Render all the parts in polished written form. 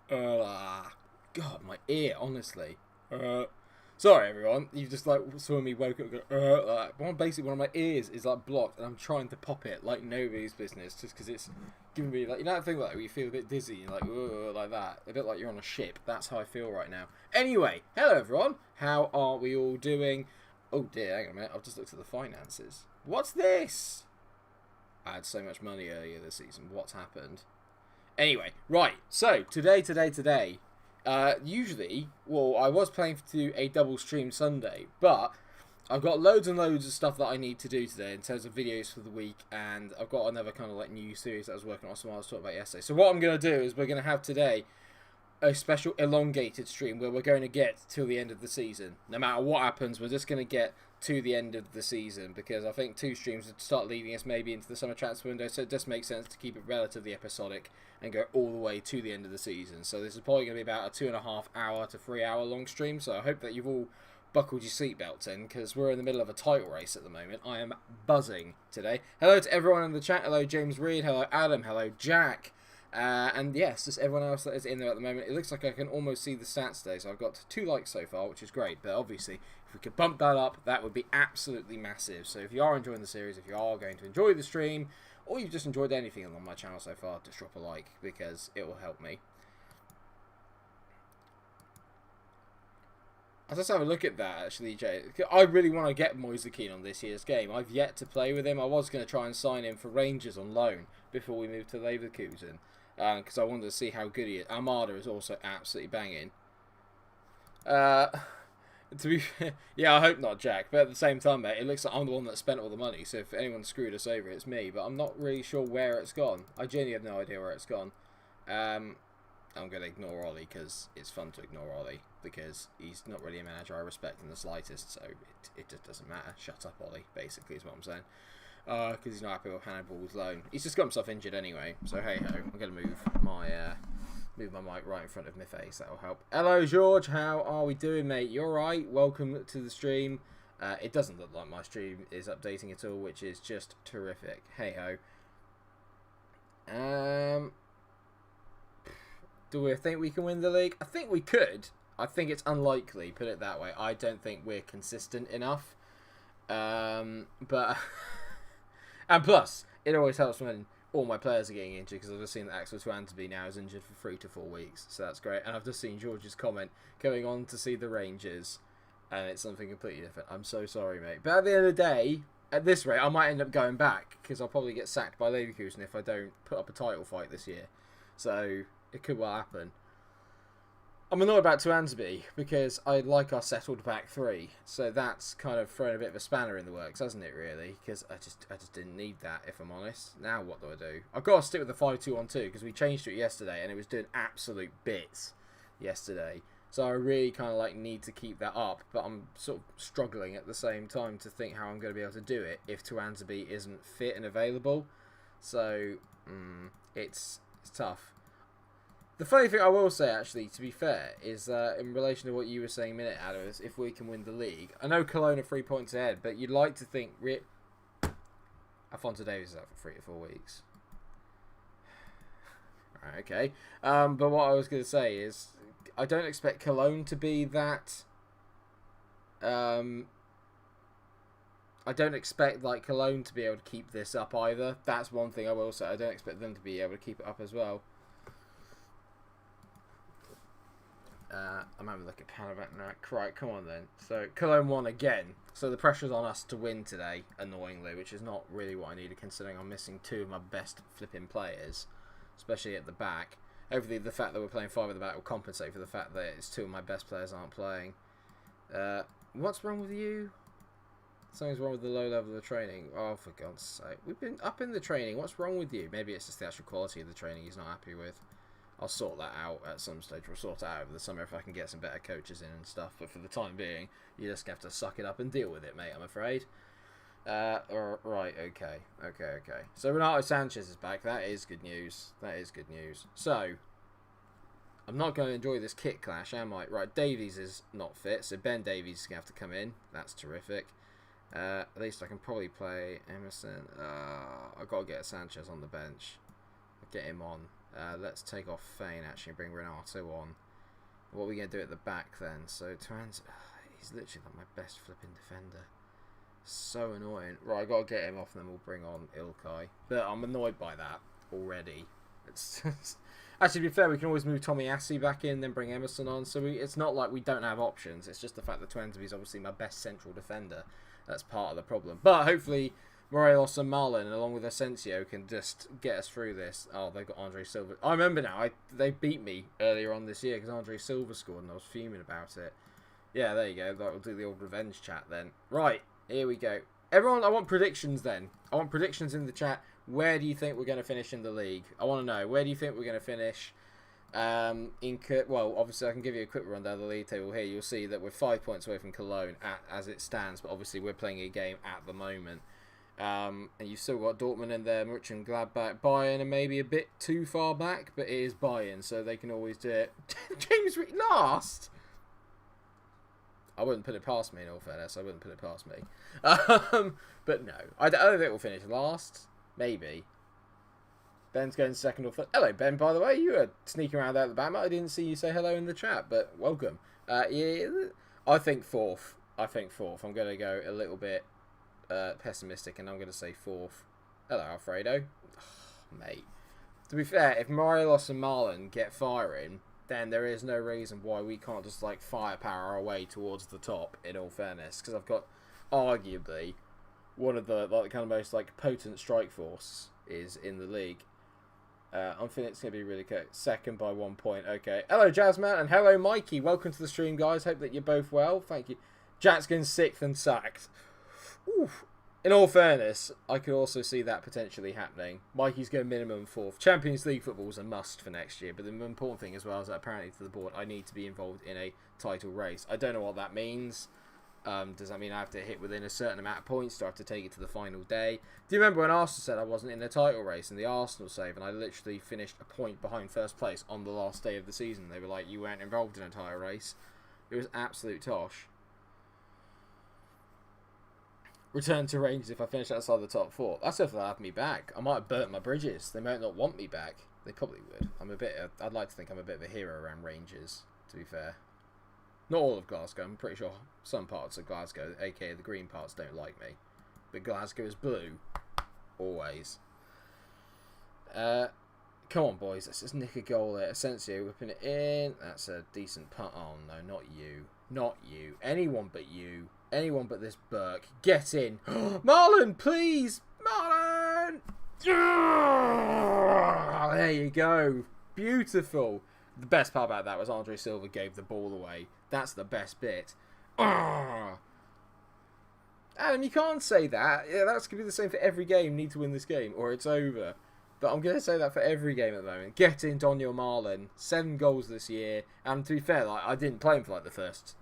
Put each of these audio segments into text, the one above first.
God, my ear, honestly. Sorry, everyone. You just like saw me woke up. Basically, one of my ears is like blocked, and I'm trying to pop it like nobody's business, just because it's giving me like that thing like where you feel a bit dizzy and like that, a bit like you're on a ship. That's how I feel right now. Anyway, hello everyone. How are we all doing? Oh dear, hang on a minute. I've just looked at the finances. What's this? I had so much money earlier this season. What's happened? Anyway, right. So today. Usually, well, I was planning to do a double stream Sunday, but I've got loads and loads of stuff that I need to do today in terms of videos for the week, and I've got another kind of like new series that I was working on, so I was talking about yesterday. So what I'm going to do is we're going to have today a special elongated stream where we're going to get till the end of the season. No matter what happens, we're just going to get to the end of the season, because I think 2 streams would start leading us maybe into the summer transfer window, so it just makes sense to keep it relatively episodic and go all the way to the end of the season. So this is probably going to be about a 2.5 hour to 3 hour long stream, so I hope that you've all buckled your seatbelts in, because we're in the middle of a title race at the moment. I am buzzing today. Hello to everyone in the chat. Hello James Reed, hello Adam, hello Jack. And yes, just everyone else that is in there at the moment. It looks like I can almost see the stats today, so I've got 2 likes so far, which is great. But obviously, if we could bump that up, that would be absolutely massive. So if you are enjoying the series, if you are going to enjoy the stream, or you've just enjoyed anything on my channel so far, just drop a like, because it will help me. I'll just have a look at that, actually, Jay. I really want to get Moise Kean on this year's game. I've yet to play with him. I was going to try and sign him for Rangers on loan before we moved to Leverkusen, because I wanted to see how good he is. Armada is also absolutely banging. To be fair, yeah, I hope not, Jack. But at the same time, mate, it looks like I'm the one that spent all the money. So if anyone screwed us over, it's me. But I'm not really sure where it's gone. I genuinely have no idea where it's gone. I'm going to ignore Ollie, because it's fun to ignore Ollie, because he's not really a manager I respect in the slightest, so it just doesn't matter. Shut up, Ollie, basically, is what I'm saying. Because he's not happy with Hannibal's loan. He's just got himself injured anyway, so hey-ho. I'm going to move my mic right in front of my face. That'll help. Hello, George. How are we doing, mate? You alright? Welcome to the stream. It doesn't look like my stream is updating at all, which is just terrific. Hey-ho. Do we think we can win the league? I think we could. I think it's unlikely, put it that way. I don't think we're consistent enough. But... and plus, it always helps when all my players are getting injured, because I've just seen that Axel Twansby now is injured for 3 to 4 weeks. So that's great. And I've just seen George's comment going on to see the Rangers. And it's something completely different. I'm so sorry, mate. But at the end of the day, at this rate, I might end up going back, because I'll probably get sacked by Leverkusen if I don't put up a title fight this year. So... it could well happen. I'm annoyed about Twansby because I like our settled back 3, so that's kind of thrown a bit of a spanner in the works, hasn't it? Really, because I just didn't need that, if I'm honest. Now what do I do? I've got to stick with the 5-2-1-2 because we changed to it yesterday and it was doing absolute bits yesterday. So I really kind of like need to keep that up, but I'm sort of struggling at the same time to think how I'm going to be able to do it if Twansby isn't fit and available. So it's tough. The funny thing I will say, actually, to be fair, is in relation to what you were saying a minute, Adam, is if we can win the league. I know Cologne are 3 points ahead, but you'd like to think... Alphonso Davies is out for 3 to 4 weeks. Right, okay. But what I was going to say is, I don't expect Cologne to be that... I don't expect like Cologne to be able to keep this up either. That's one thing I will say. I don't expect them to be able to keep it up as well. I'm having a look at Panavat now. Right, come on then. So, Cologne won again. So, the pressure's on us to win today, annoyingly, which is not really what I needed, considering I'm missing 2 of my best flipping players, especially at the back. Hopefully, the fact that we're playing 5 at the back will compensate for the fact that it's 2 of my best players aren't playing. What's wrong with you? Something's wrong with the low level of training. Oh, for God's sake. We've been up in the training. What's wrong with you? Maybe it's just the actual quality of the training he's not happy with. I'll sort that out at some stage. We'll sort it out over the summer if I can get some better coaches in and stuff. But for the time being, you just have to suck it up and deal with it, mate, I'm afraid. Right, okay. So Renato Sanchez is back. That is good news. So, I'm not going to enjoy this kit clash, am I? Right, Davies is not fit, so Ben Davies is going to have to come in. That's terrific. At least I can probably play Emerson. I've got to get Sanchez on the bench. Get him on. Let's take off Fane, actually, and bring Renato on. What are we going to do at the back, then? So, Twans... he's literally like my best flipping defender. So annoying. Right, I've got to get him off, and then we'll bring on Ilkay. But I'm annoyed by that already. It's actually, to be fair, we can always move Tomiyasu back in, then bring Emerson on. So it's not like we don't have options. It's just the fact that Twansby is obviously my best central defender. That's part of the problem. But hopefully, Morelos and Marlon, along with Asensio, can just get us through this. Oh, they've got Andre Silva. I remember now. They beat me earlier on this year because Andre Silva scored, and I was fuming about it. Yeah, there you go. That'll do the old revenge chat then. Right, here we go. Everyone, I want predictions then. I want predictions in the chat. Where do you think we're going to finish in the league? I want to know. Where do you think we're going to finish? Well, obviously, I can give you a quick rundown of the league table here. You'll see that we're 5 points away from Cologne as it stands, but obviously we're playing a game at the moment. And you've still got Dortmund in there, Mönchengladbach, Bayern, and maybe a bit too far back, but it is Bayern, so they can always do it. James Reed last! I wouldn't put it past me, in all fairness. I wouldn't put it past me. But no, I don't think we'll finish last. Maybe. Ben's going second or third. Hello, Ben, by the way. You were sneaking around there at the back. I didn't see you say hello in the chat, but welcome. Yeah, I think fourth. I'm going to go a little bit pessimistic, and I'm going to say fourth. Hello, Alfredo. Oh, mate. To be fair, if Morelos and Marlon get firing, then there is no reason why we can't just like firepower our way towards the top, in all fairness, because I've got arguably one of the kind of most like potent strike force is in the league. I'm thinking it's going to be really good. Second by 1 point. Okay. Hello, Jasmine, and hello, Mikey. Welcome to the stream, guys. Hope that you're both well. Thank you. Jack's getting sixth and sacked. Oof. In all fairness, I could also see that potentially happening. Mikey's going minimum fourth. Champions League football is a must for next year, but the important thing as well is that apparently to the board, I need to be involved in a title race. I don't know what that means. Does that mean I have to hit within a certain amount of points? Do I have to take it to the final day? Do you remember when Arsenal said I wasn't in the title race in the Arsenal save, and I literally finished a point behind first place on the last day of the season? They were like, you weren't involved in a title race. It was absolute tosh. Return to Rangers if I finish outside the top four. That's if they'll have me back. I might have burnt my bridges. They might not want me back. They probably would. I'd like to think I'm a bit of a hero around Rangers, to be fair. Not all of Glasgow. I'm pretty sure some parts of Glasgow, aka the green parts, don't like me. But Glasgow is blue. Always. Come on, boys. Let's just nick a goal there. Asensio whipping it in. That's a decent punt. Oh, no, not you. Not you. Anyone but you. Anyone but this Burke. Get in. Marlon, please. Marlon. There you go. Beautiful. The best part about that was Andre Silva gave the ball away. That's the best bit. Adam, you can't say that. Yeah, that's going to be the same for every game. Need to win this game or it's over. But I'm going to say that for every game at the moment. Get in, Daniel Marlon. 7 goals this year. And to be fair, like, I didn't play him for like the first,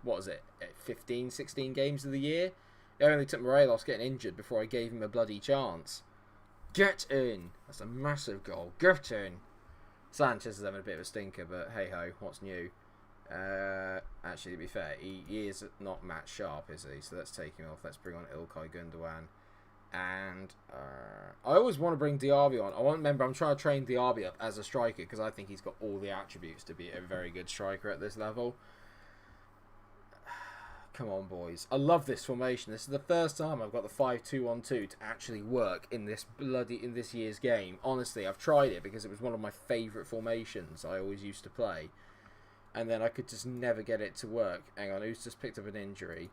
what was it, 15, 16 games of the year? It only took Morelos getting injured before I gave him a bloody chance. Get in. That's a massive goal. Get in. Sanchez is having a bit of a stinker, but hey-ho, what's new? Actually, to be fair, he is not match sharp, is he? So let's take him off. Let's bring on Ilkay Gundogan. And I always want to bring Diaby on. I'm trying to train Diaby up as a striker because I think he's got all the attributes to be a very good striker at this level. Come on, boys. I love this formation. This is the first time I've got the 5-2-1-2 to actually work in this year's game. Honestly, I've tried it because it was one of my favourite formations I always used to play. And then I could just never get it to work. Hang on, who's just picked up an injury?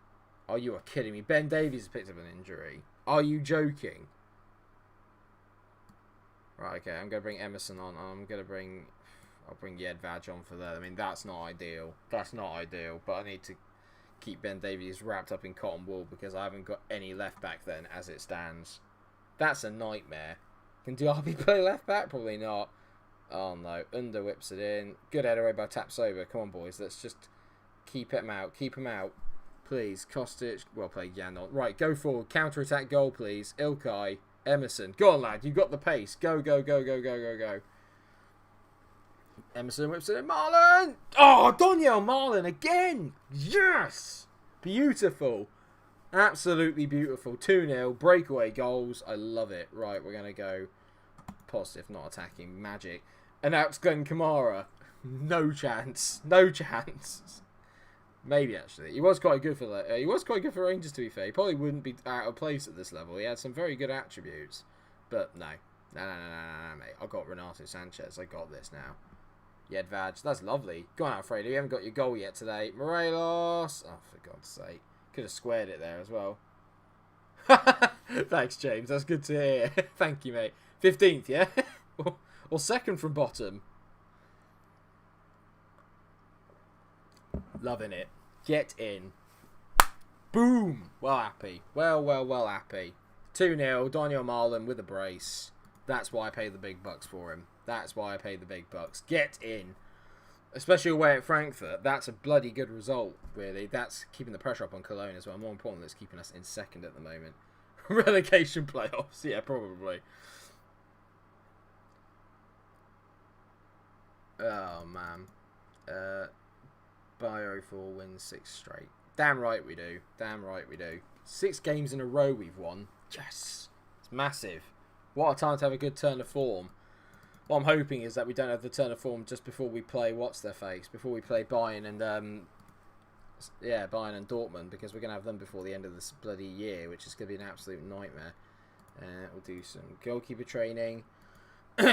Oh, you are kidding me. Ben Davies has picked up an injury. Are you joking? Right, okay, I'm going to bring Emerson on. I'll bring Jedvaj on for that. I mean, that's not ideal. That's not ideal, but I need to keep Ben Davies wrapped up in cotton wool because I haven't got any left back then as it stands. That's a nightmare. Can Diaby play left back? Probably not. Oh no, Under whips it in. Good header away by Tapsoba. Come on, boys, let's just keep him out. Keep him out. Please, Kostic. Well played, Janon. Right, go forward. Counter-attack goal, please. Ilkay. Emerson. Go on, lad. You've got the pace. Go, go, go, go, go, go, go. Emerson whips it in. Marlon! Oh, Daniel Marlon again! Yes! Beautiful. Absolutely beautiful. 2-0. Breakaway goals. I love it. Right, we're going to go positive, not attacking, magic. And now it's Glenn Kamara. No chance. No chance. Maybe actually, he was quite good for Rangers. To be fair, he probably wouldn't be out of place at this level. He had some very good attributes, but no, mate. I got Renato Sanchez. I got this now. Yedvaj, that's lovely. Go on, Alfredo. You haven't got your goal yet today. Morelos. Oh, for God's sake, could have squared it there as well. Thanks, James. That's good to hear. Thank you, mate. 15th, yeah, or second from bottom. Loving it. Get in. Boom. Well happy. Well happy. 2-0. Daniel Marlin with a brace. That's why I pay the big bucks for him. That's why I pay the big bucks. Get in. Especially away at Frankfurt. That's a bloody good result, really. That's keeping the pressure up on Cologne as well. More importantly, it's keeping us in second at the moment. Relegation playoffs. Yeah, probably. Oh, man. Bayer 4 wins 6 straight. Damn right we do. Damn right we do. 6 games in a row we've won. Yes. It's massive. What a time to have a good turn of form. What I'm hoping is that we don't have the turn of form just before we play what's-their-face. Before we play Bayern and Bayern and Dortmund, because we're going to have them before the end of this bloody year, which is going to be an absolute nightmare. We'll do some goalkeeper training. What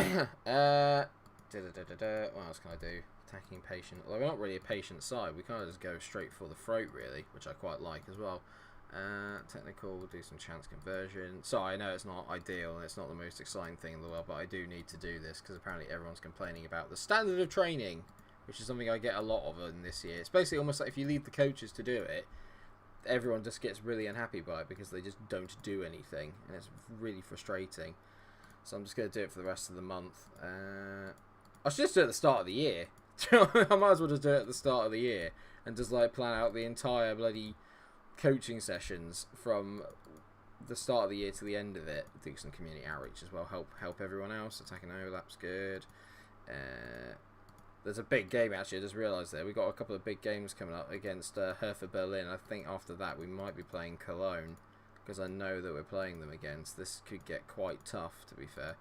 else can I do? Attacking patient. Although we're not really a patient side. We kind of just go straight for the throat, really, which I quite like as well. Technical, we'll do some chance conversion. Sorry, I know it's not ideal and it's not the most exciting thing in the world, but I do need to do this because apparently everyone's complaining about the standard of training, which is something I get a lot of in this year. It's basically almost like if you leave the coaches to do it, everyone just gets really unhappy by it because they just don't do anything, and it's really frustrating. So I'm just going to do it for the rest of the month. I should just do it at the start of the year. I might as well just do it at the start of the year and just like plan out the entire bloody coaching sessions from the start of the year to the end of it. Do some community outreach as well. Help everyone else. Attacking overlaps good. There's a big game actually. I just realised there we've got a couple of big games coming up against Hertha Berlin. I think after that we might be playing Cologne because I know that we're playing them again. So this could get quite tough, to be fair.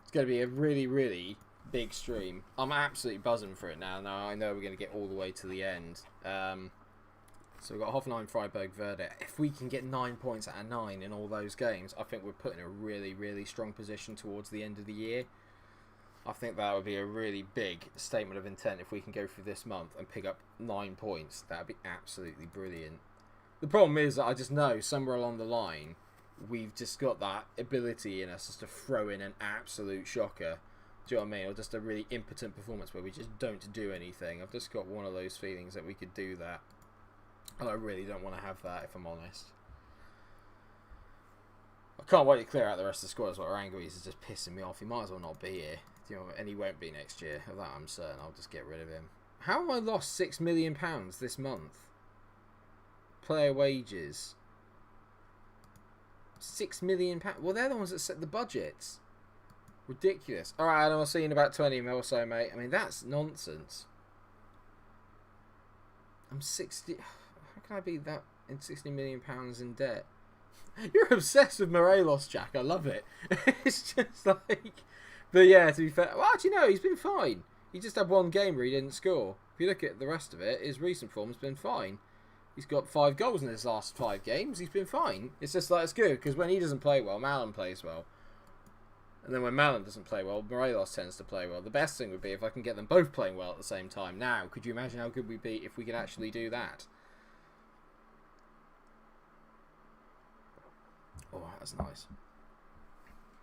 It's going to be a really big stream. I'm absolutely buzzing for it now. Now I know we're going to get all the way to the end. So we've got Hoffenheim, Freiburg, Werder. If we can get 9 points out of 9 in all those games, I think we're put in a really strong position towards the end of the year. I think that would be a really big statement of intent if we can go through this month and pick up 9 points. That would be absolutely brilliant. The problem is that I just know somewhere along the line we've just got that ability in us just to throw in an absolute shocker. Do you know what I mean? Or just a really impotent performance where we just don't do anything. I've just got one of those feelings that we could do that. And I really don't want to have that, if I'm honest. I can't wait to clear out the rest of the squad as well. Ranguiz is just pissing me off. He might as well not be here. You know, and he won't be next year. Of that I'm certain. I'll just get rid of him. How have I lost £6 million this month? Player wages. £6 million. Well, they're the ones that set the budgets. Ridiculous. Alright, Adam, I'll see you in about 20 mil or so, mate. I mean, that's nonsense. I'm 60... How can I be that in £60 million in debt? You're obsessed with Morelos, Jack. I love it. It's just like... But yeah, to be fair... Well, actually, no, he's been fine. He just had one game where he didn't score. If you look at the rest of it, his recent form's been fine. He's got 5 goals in his last 5 games. He's been fine. It's just like, it's good, because when he doesn't play well, Malin plays well. And then when Malin doesn't play well, Morelos tends to play well. The best thing would be if I can get them both playing well at the same time. Now, could you imagine how good we'd be if we could actually do that? Oh, that's nice.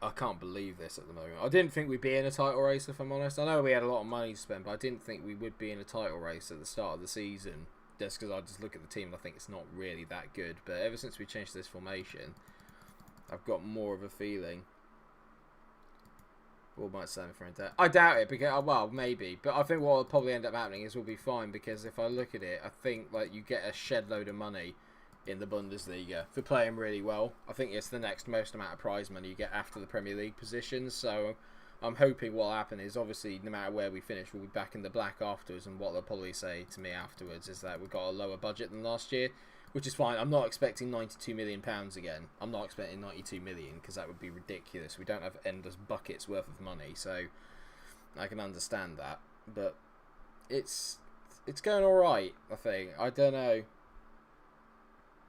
I can't believe this at the moment. I didn't think we'd be in a title race, if I'm honest. I know we had a lot of money to spend, but I didn't think we would be in a title race at the start of the season. Just because I just look at the team and I think it's not really that good. But ever since we changed this formation, I've got more of a feeling. All might stand for that. I doubt it, because, well, maybe. But I think what will probably end up happening is we'll be fine, because if I look at it, I think like you get a shed load of money in the Bundesliga for playing really well. I think it's the next most amount of prize money you get after the Premier League positions. So I'm hoping what will happen is, obviously, no matter where we finish, we'll be back in the black afterwards. And what they'll probably say to me afterwards is that we've got a lower budget than last year, which is fine. I'm not expecting £92 million again. I'm not expecting 92 million because that would be ridiculous. We don't have endless buckets worth of money, so I can understand that. But it's going all right, I think. I don't know.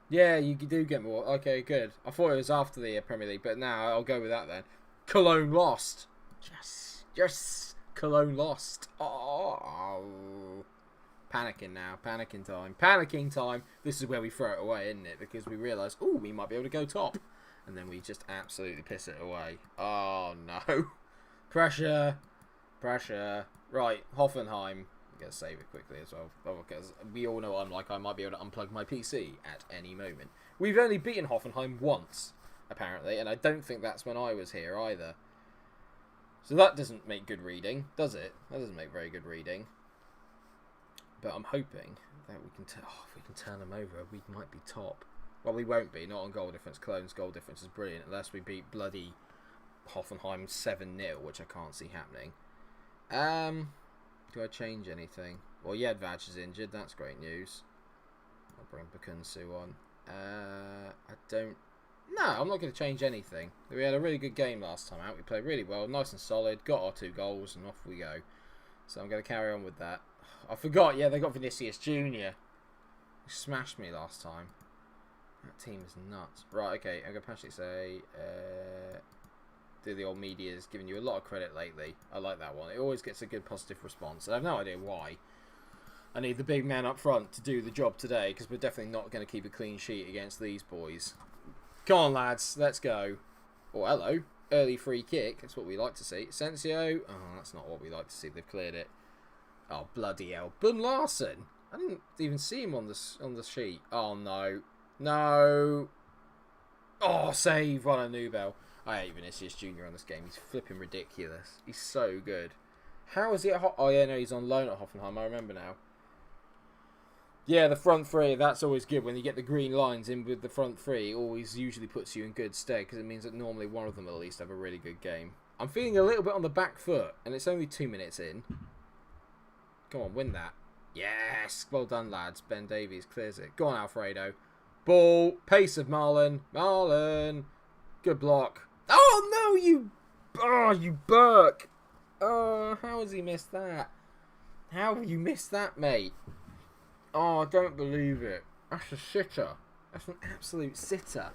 Yeah, you do get more. Okay, good. I thought it was after the Premier League, but now I'll go with that then. Cologne lost. Yes. Cologne lost. Oh. Panicking now. Panicking time. This is where we throw it away, isn't it? Because we realise, oh, we might be able to go top. And then we just absolutely piss it away. Oh, no. Pressure. Right, Hoffenheim. I'm going to save it quickly as well. Because we all know what I'm like. I might be able to unplug my PC at any moment. We've only beaten Hoffenheim once, apparently. And I don't think that's when I was here either. So that doesn't make good reading, does it? That doesn't make very good reading. But I'm hoping that we can if we can turn them over, we might be top. Well, we won't be, not on goal difference. Cologne's goal difference is brilliant, unless we beat bloody Hoffenheim 7-0, which I can't see happening. Do I change anything? Well, Jedvaj is injured, that's great news. I'll bring Bakunsu on. I don't... No, I'm not going to change anything. We had a really good game last time out. We played really well, nice and solid, got our 2 goals, and off we go. So I'm going to carry on with that. I forgot, yeah, they got Vinicius Jr. He smashed me last time. That team is nuts. Right, okay, I'm going to actually say... do the old media's giving you a lot of credit lately. I like that one. It always gets a good positive response. And I have no idea why. I need the big man up front to do the job today, because we're definitely not going to keep a clean sheet against these boys. Come on, lads, let's go. Oh, hello. Early free kick. That's what we like to see. Asensio. Oh, that's not what we like to see. They've cleared it. Oh, bloody hell. Bun Larson. I didn't even see him on the sheet. Oh, no. No. Oh, save on a new bell. I hate Vinicius Jr. on this game. He's flipping ridiculous. He's so good. How is he at Oh, yeah, no, he's on loan at Hoffenheim. I remember now. Yeah, the front three, that's always good. When you get the green lines in with the front three, it always usually puts you in good stead, because it means that normally one of them will at least have a really good game. I'm feeling a little bit on the back foot, and it's only 2 minutes in. Go on, win that. Yes! Well done, lads. Ben Davies clears it. Go on, Alfredo. Ball. Pace of Marlon. Marlon. Good block. Oh, no, you... Oh, you Burke. Oh, how has he missed that? How have you missed that, mate? Oh, I don't believe it. That's a sitter. That's an absolute sitter.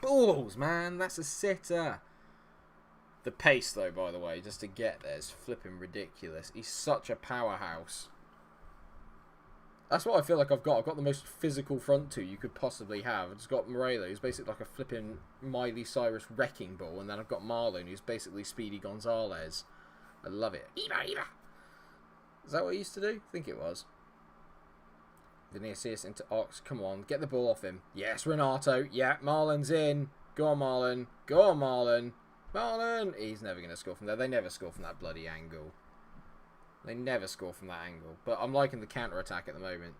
Balls, man. That's a sitter. The pace, though, by the way, just to get there is flipping ridiculous. He's such a powerhouse. That's what I feel like I've got. I've got the most physical front two you could possibly have. I've just got Morello, who's basically like a flipping Miley Cyrus wrecking ball. And then I've got Marlon, who's basically Speedy Gonzalez. I love it. Eva. Is that what he used to do? I think it was. Vinicius into Ox. Come on, get the ball off him. Yes, Renato. Yeah, Marlon's in. Go on, Marlon. Go on, Marlon. Marlon. He's never going to score from there. They never score from that bloody angle. They never score from that angle. But I'm liking the counter-attack at the moment.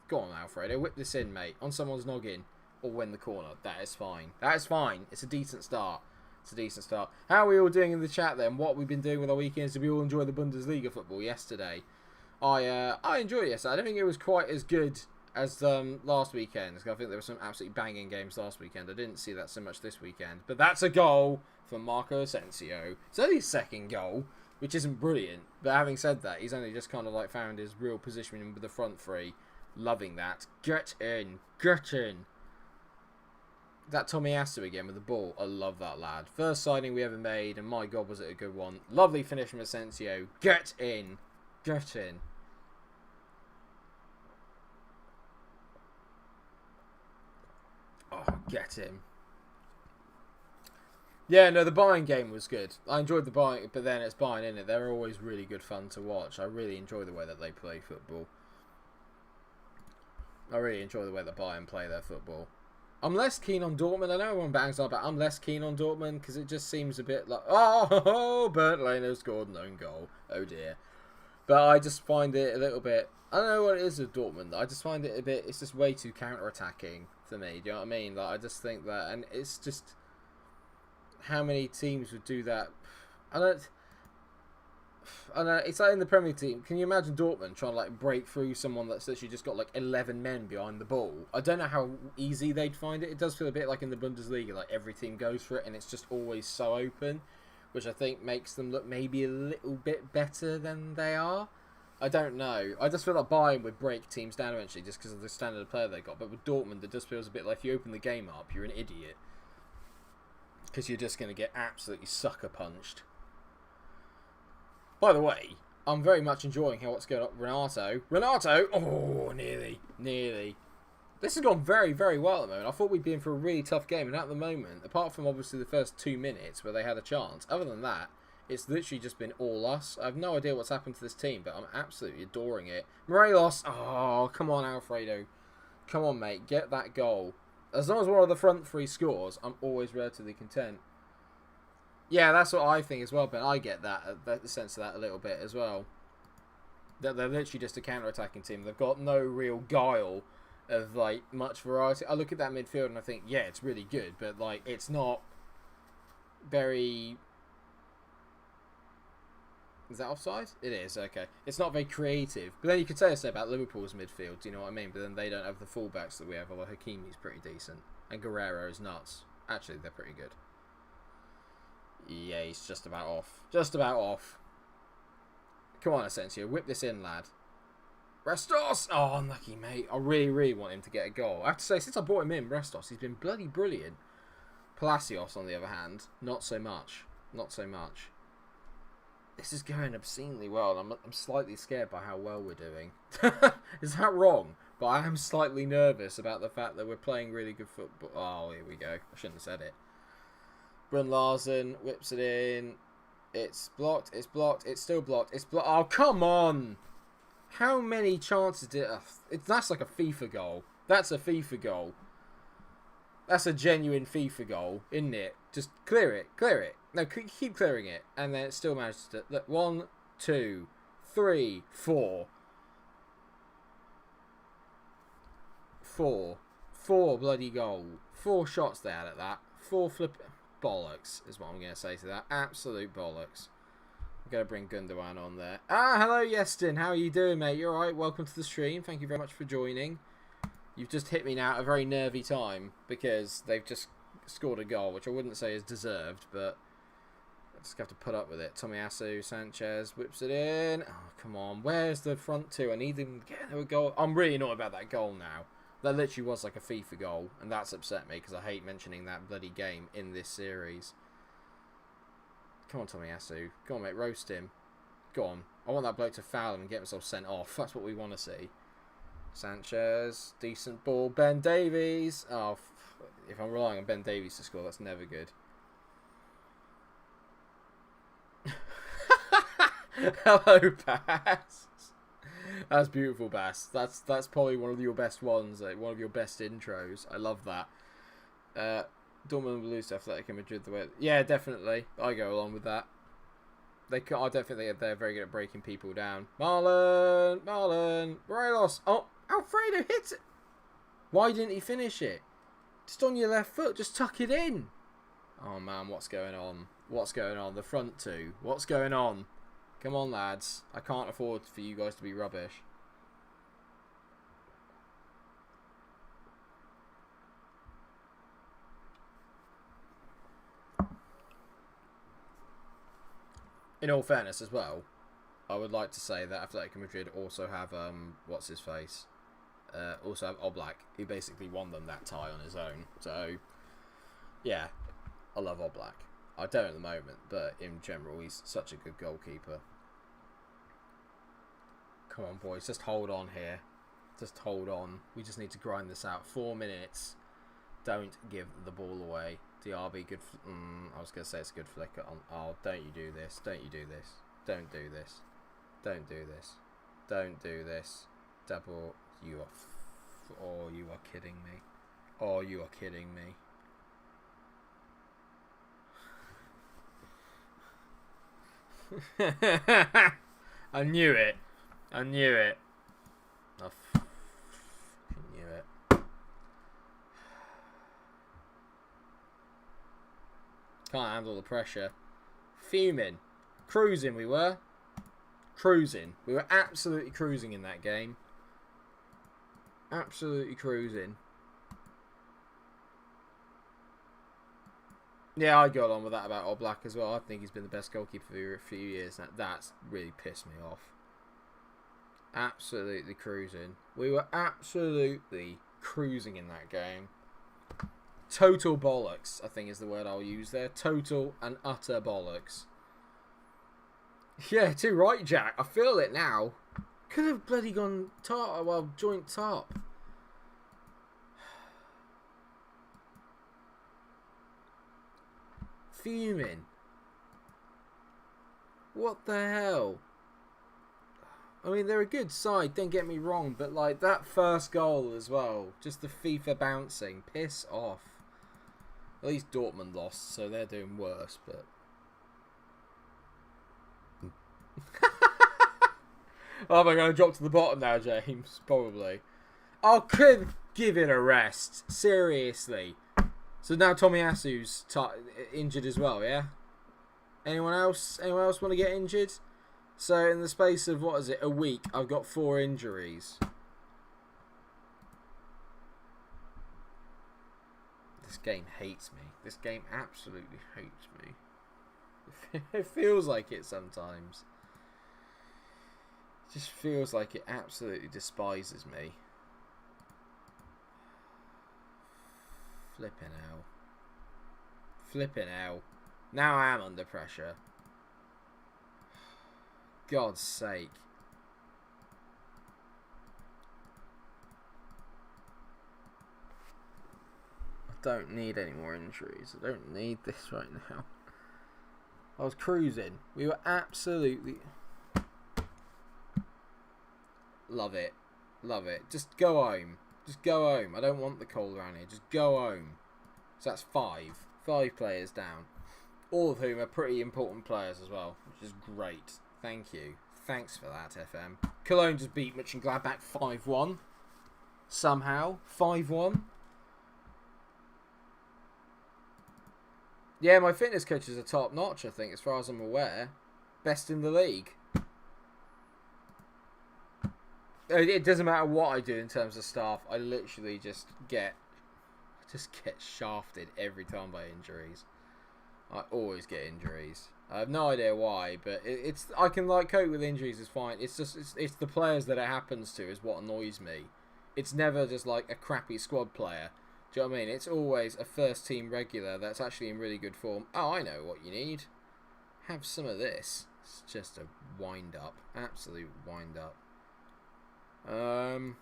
Go on, Alfredo. Whip this in, mate. On someone's noggin. Or win the corner. That is fine. That is fine. It's a decent start. It's a decent start. How are we all doing in the chat then? What we've been doing with our weekends? Did we all enjoy the Bundesliga football yesterday? I enjoyed it yesterday. I don't think it was quite as good as last weekend. I think there were some absolutely banging games last weekend. I didn't see that so much this weekend. But that's a goal from Marco Asensio. It's only his second goal, which isn't brilliant. But having said that, he's only just kind of like found his real positioning with the front three. Loving that. Get in. Get in. That Tomiyasu again with the ball. I love that lad. First signing we ever made, and my God, was it a good one. Lovely finish from Asensio. Get in. Get in. Oh, get him. Yeah, no, the Bayern game was good. I enjoyed the Bayern, but then it's Bayern, isn't it? They're always really good fun to watch. I really enjoy the way that they play football. I really enjoy the way that Bayern play their football. I'm less keen on Dortmund. I know everyone bangs on, but I'm less keen on Dortmund because it just seems a bit like, oh, Bernd Leno scored an own goal. Oh, dear. But I just find it a little bit... I don't know what it is with Dortmund. I just find it a bit... It's just way too counter-attacking for me. Do you know what I mean? Like, I just think that... And it's just... How many teams would do that? I don't... I know, it's like in the Premier team. Can you imagine Dortmund trying to like break through someone that's literally just got like 11 men behind the ball? I don't know how easy they'd find it. It does feel a bit like in the Bundesliga, like every team goes for it and it's just always so open, which I think makes them look maybe a little bit better than they are. I don't know. I just feel like Bayern would break teams down eventually just because of the standard of player they got. But with Dortmund, it just feels a bit like if you open the game up, you're an idiot. Because you're just going to get absolutely sucker punched. By the way, I'm very much enjoying what's going on. Renato! Oh, nearly. This has gone very, very well at the moment. I thought we'd be in for a really tough game. And at the moment, apart from obviously the first 2 minutes where they had a chance, other than that, it's literally just been all us. I have no idea what's happened to this team, but I'm absolutely adoring it. Morelos! Oh, come on, Alfredo. Come on, mate. Get that goal. As long as one of the front three scores, I'm always relatively content. Yeah, that's what I think as well, but I get the sense of that a little bit as well. That they're literally just a counter-attacking team. They've got no real guile of, like, much variety. I look at that midfield and I think, yeah, it's really good, but, like, it's not very... Is that offside? It is, okay. It's not very creative. But then you could say the same about Liverpool's midfield, do you know what I mean? But then they don't have the fullbacks that we have, although Hakimi's pretty decent. And Guerrero's nuts. Actually, they're pretty good. Yeah, he's just about off. Just about off. Come on, Asensio. Whip this in, lad. Restos! Oh, unlucky, mate. I really, really want him to get a goal. I have to say, since I brought him in, Restos, he's been bloody brilliant. Palacios, on the other hand, not so much. Not so much. This is going obscenely well, and I'm slightly scared by how well we're doing. Is that wrong? But I am slightly nervous about the fact that we're playing really good football. Oh, here we go. I shouldn't have said it. Brun Larsen whips it in. It's blocked. It's blocked. It's still blocked. It's blocked. Oh, come on! How many chances did... that's like a FIFA goal. That's a FIFA goal. That's a genuine FIFA goal, isn't it? Just clear it. Clear it. No, keep clearing it. And then it still manages to... Look, 1, 2, 3, 4. 4 bloody goal. 4 shots they had at that. 4 flip... Bollocks is what I'm going to say to that. Absolute bollocks. I'm going to bring Gundogan on there. Ah, hello, Yeston. How are you doing, mate? You alright? Welcome to the stream. Thank you very much for joining. You've just hit me now at a very nervy time because they've just scored a goal, which I wouldn't say is deserved, but I just have to put up with it. Tomiyasu, Sanchez whips it in. Oh, come on. Where's the front two? I need them to get a goal. I'm really annoyed about that goal now. That literally was like a FIFA goal, and that's upset me because I hate mentioning that bloody game in this series. Come on, Tomiyasu. Go on, mate. Roast him. Go on. I want that bloke to foul him and get himself sent off. That's what we want to see. Sanchez. Decent ball. Ben Davies. Oh, if I'm relying on Ben Davies to score, that's never good. Hello, Bass. That's beautiful, Bass. That's probably one of your best ones. One of your best intros. I love that. Dortmund will lose to Atletico Madrid the way... Yeah, definitely. I go along with that. I don't think they're very good at breaking people down. Marlon! Morelos! Oh, Alfredo hits it! Why didn't he finish it? Just on your left foot. Just tuck it in. Oh, man, what's going on? What's going on? The front two. What's going on? Come on, lads. I can't afford for you guys to be rubbish. In all fairness as well, I would like to say that Atletico Madrid also have, what's his face? Also have Oblak, who basically won them that tie on his own. So, yeah, I love Oblak. I don't at the moment, but in general, he's such a good goalkeeper. Come on, boys, just hold on here. Just hold on. We just need to grind this out. 4 minutes. Don't give the ball away. DRB, good... I was going to say it's a good flicker. Oh, don't you do this. Don't you do this. Don't do this. Don't do this. Don't do this. Double... You are... Oh, you are kidding me. Oh, you are kidding me. I knew it. I knew it. I knew it. Can't handle the pressure. Fuming. Cruising we were. Cruising. We were absolutely cruising in that game. Absolutely cruising. Yeah, I got on with that about Oblak as well. I think he's been the best goalkeeper for a few years now. That's really pissed me off. Absolutely cruising. We were absolutely cruising in that game. Total bollocks, I think is the word I'll use there. Total and utter bollocks. Yeah, too right, Jack. I feel it now. Could have bloody gone top, well, joint top. Fuming. What the hell? I mean, they're a good side, don't get me wrong, but like that first goal as well, just the FIFA bouncing, piss off. At least Dortmund lost, so they're doing worse, but... Oh, am I going to drop to the bottom now, James? Probably. I could give it a rest. Seriously. So now Tomiyasu's injured as well, yeah? Anyone else? Anyone else want to get injured? So in the space of, what is it, a week, I've got 4 injuries. This game hates me. This game absolutely hates me. It feels like it sometimes. It just feels like it absolutely despises me. Flipping hell. Flipping hell. Now I am under pressure. God's sake. I don't need any more injuries. I don't need this right now. I was cruising. We were absolutely... Love it. Love it. Just go home. Just go home. I don't want the cold around here. Just go home. So that's 5. 5 players down. All of whom are pretty important players as well, which is great. Thank you. Thanks for that, FM. Cologne just beat Mönchengladbach 5-1. Somehow. 5-1. Yeah, my fitness coaches are top notch, I think, as far as I'm aware. Best in the league. It doesn't matter what I do in terms of staff. I literally just get shafted every time by injuries. I always get injuries. I have no idea why, but it's I can like cope with injuries. It's fine. It's just it's the players that it happens to is what annoys me. It's never just like a crappy squad player. Do you know what I mean? It's always a first team regular that's actually in really good form. Oh, I know what you need. Have some of this. It's just a wind up, absolute wind up. Can't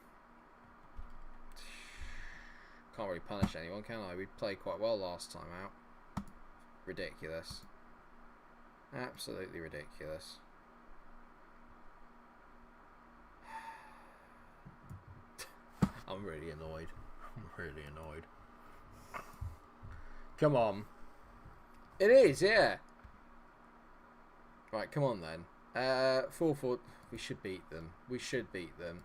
really punish anyone, can I? We played quite well last time out. Ridiculous. Absolutely ridiculous. I'm really annoyed. I'm really annoyed. Come on. It is, yeah. Right, come on then. 4-4. We should beat them. We should beat them.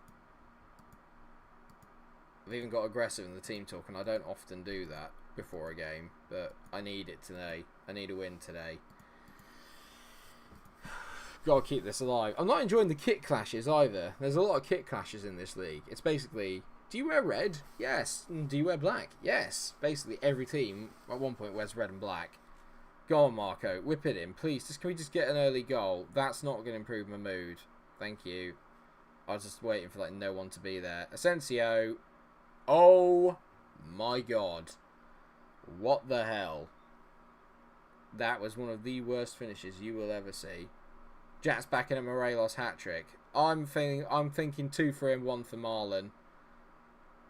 I've even got aggressive in the team talk, and I don't often do that before a game, but I need it today. I need a win today. Gotta keep this alive. I'm not enjoying the kit clashes either. There's a lot of kit clashes in this league. It's basically, do you wear red? Yes. Do you wear black? Yes. Basically every team at one point wears red and black. Go on, Marco. Whip it in, please. Can we just get an early goal? That's not going to improve my mood. Thank you. I was just waiting for like no one to be there. Asensio. Oh my god. What the hell? That was one of the worst finishes you will ever see. Jack's back in a Morelos hat-trick. I'm thinking 2 for him, 1 for Marlon.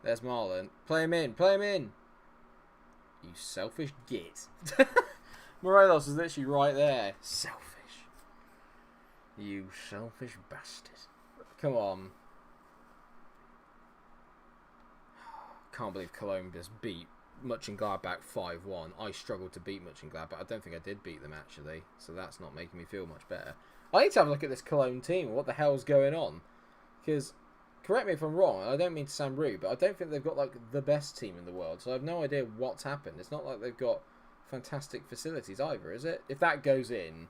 There's Marlon. Play him in. Play him in. You selfish git. Morelos is literally right there. Selfish. You selfish bastard. Come on. Can't believe Cologne just beat Mönchengladbach 5-1. I struggled to beat Mönchengladbach. I don't think I did beat them, actually. So that's not making me feel much better. I need to have a look at this Cologne team. What the hell's going on? Because, correct me if I'm wrong, and I don't mean to sound rude, but I don't think they've got, like, the best team in the world. So I have no idea what's happened. It's not like they've got fantastic facilities either, is it? If that goes in...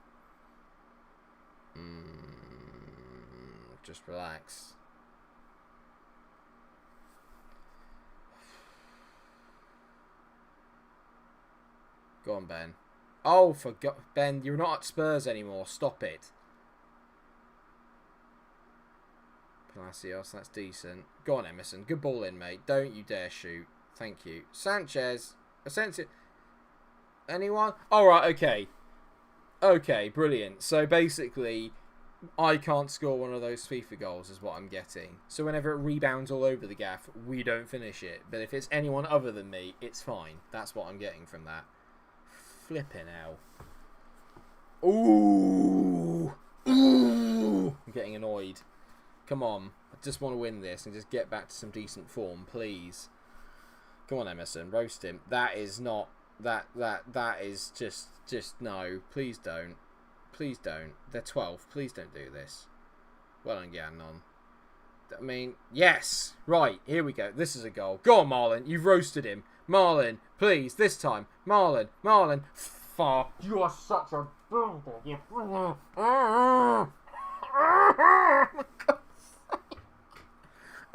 just relax. Go on, Ben. Oh, Ben, you're not at Spurs anymore. Stop it. Palacios, that's decent. Go on, Emerson. Good ball in, mate. Don't you dare shoot. Thank you. Sanchez. Asensio. Anyone? All right, okay. Okay, brilliant. So basically, I can't score one of those FIFA goals is what I'm getting. So whenever it rebounds all over the gaff, we don't finish it. But if it's anyone other than me, it's fine. That's what I'm getting from that. Flipping hell. Ooh. Ooh. I'm getting annoyed. Come on. I just want to win this and just get back to some decent form, please. Come on, Emerson. Roast him. That is not... That is just no. Please don't. Please don't. They're 12. Please don't do this. Well done, Gannon. I mean, yes. Right, here we go. This is a goal. Go on, Marlon. You've roasted him. Marlon, please, this time. Marlon. Far. You are such a...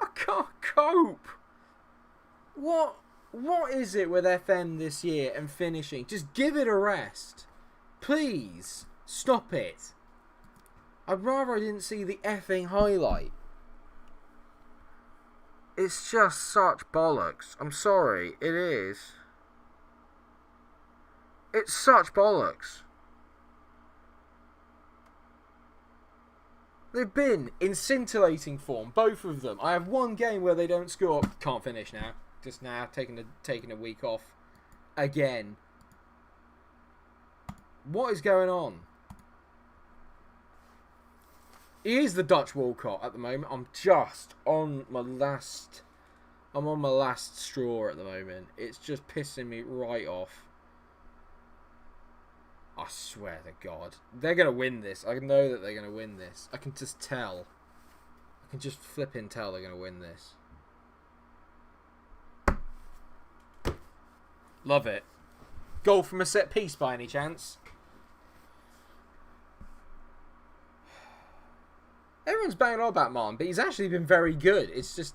I can't cope. What is it with FM this year and finishing? Just give it a rest. Please. Stop it. I'd rather I didn't see the effing highlight. It's just such bollocks. I'm sorry. It is. It's such bollocks. They've been in scintillating form, both of them. I have one game where they don't score. Can't finish now. Just now, taking a week off. Again. What is going on? He is the Dutch Walcott at the moment. I'm on my last straw at the moment. It's just pissing me right off. I swear to God. They're going to win this. I know that they're going to win this. I can just tell. I can just flipping tell they're going to win this. Love it. Goal from a set piece by any chance? Everyone's banging on about Martin, but he's actually been very good. It's just...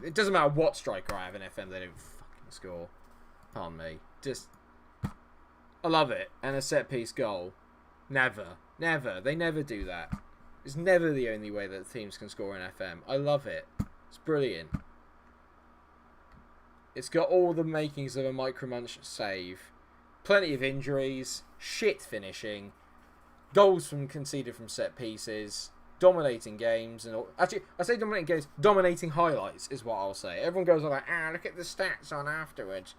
it doesn't matter what striker I have in FM, they don't fucking score. Pardon me. Just... I love it. And a set piece goal. Never. Never. They never do that. It's never the only way that teams can score in FM. I love it. It's brilliant. It's got all the makings of a micro-munch save. Plenty of injuries. Shit finishing. Goals conceded from set pieces. Dominating games. And all. Actually, I say dominating games. Dominating highlights is what I'll say. Everyone goes on like, look at the stats on afterwards.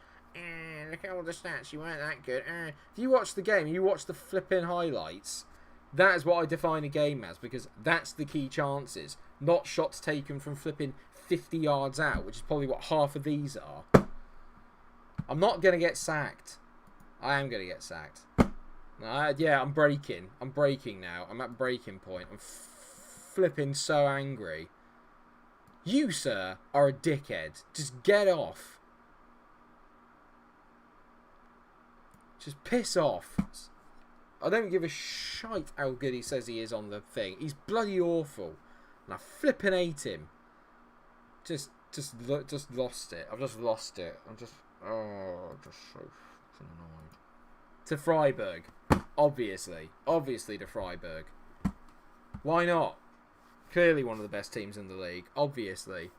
Look at all the stats. You weren't that good. If you watch the game, you watch the flipping highlights. That is what I define a game as, because that's the key chances. Not shots taken from flipping 50 yards out, which is probably what half of these are. I'm not going to get sacked. I am going to get sacked. Yeah, I'm breaking. I'm breaking now. I'm at breaking point. I'm flipping so angry. You, sir, are a dickhead. Just get off. Just piss off. I don't give a shite how good he says he is on the thing. He's bloody awful. And I flipping hate him. Just lost it. I've just lost it. I'm just so fucking annoyed. To Freiburg. Obviously to Freiburg. Why not? Clearly one of the best teams in the league. Obviously.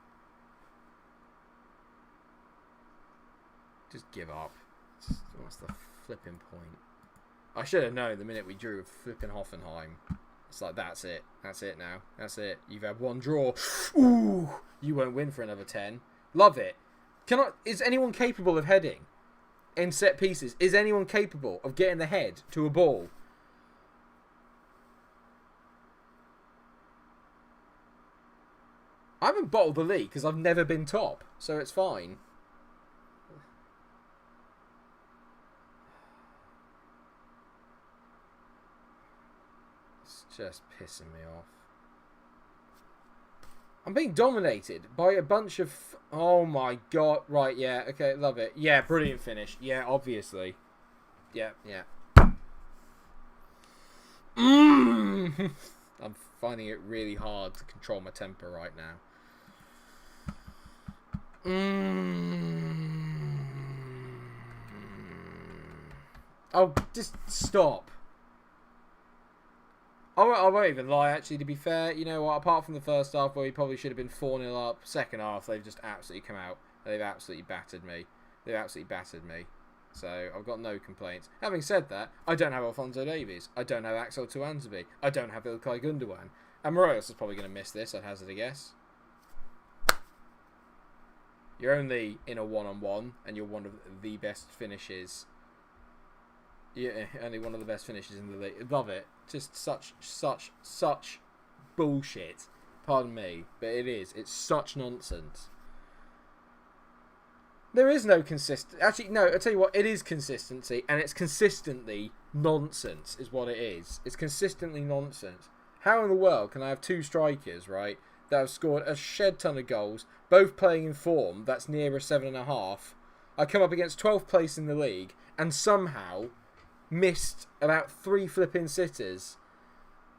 Just give up. What's the flipping point? I should have known the minute we drew with flipping Hoffenheim. It's like, that's it. That's it now. That's it. You've had one draw. Ooh! You won't win for another 10. Love it. Is anyone capable of heading in set pieces? Is anyone capable of getting the head to a ball? I haven't bottled the league because I've never been top. So it's fine. Just pissing me off. I'm being dominated by a bunch of... Oh my God. Right, yeah. Okay, love it. Yeah, brilliant finish. Yeah, obviously. Yeah. I I'm finding it really hard to control my temper right now. Oh, just stop. I won't even lie, actually, to be fair. You know what? Apart from the first half where we probably should have been 4-0 up, second half, they've just absolutely come out. They've absolutely battered me. So, I've got no complaints. Having said that, I don't have Alphonso Davies. I don't have Axel Tuanzebe. I don't have Ilkay Gundogan. And Morelos is probably going to miss this, I'd hazard a guess. You're only in a one-on-one, and you're one of the best finishes. Yeah, only one of the best finishes in the league. Love it. Just such bullshit. Pardon me, but it is. It's such nonsense. There is no consistency. Actually, no, I'll tell you what, it is consistency, and it's consistently nonsense, is what it is. It's consistently nonsense. How in the world can I have two strikers, right, that have scored a shed ton of goals, both playing in form that's near a 7.5? I come up against 12th place in the league, and somehow missed about 3 flipping sitters,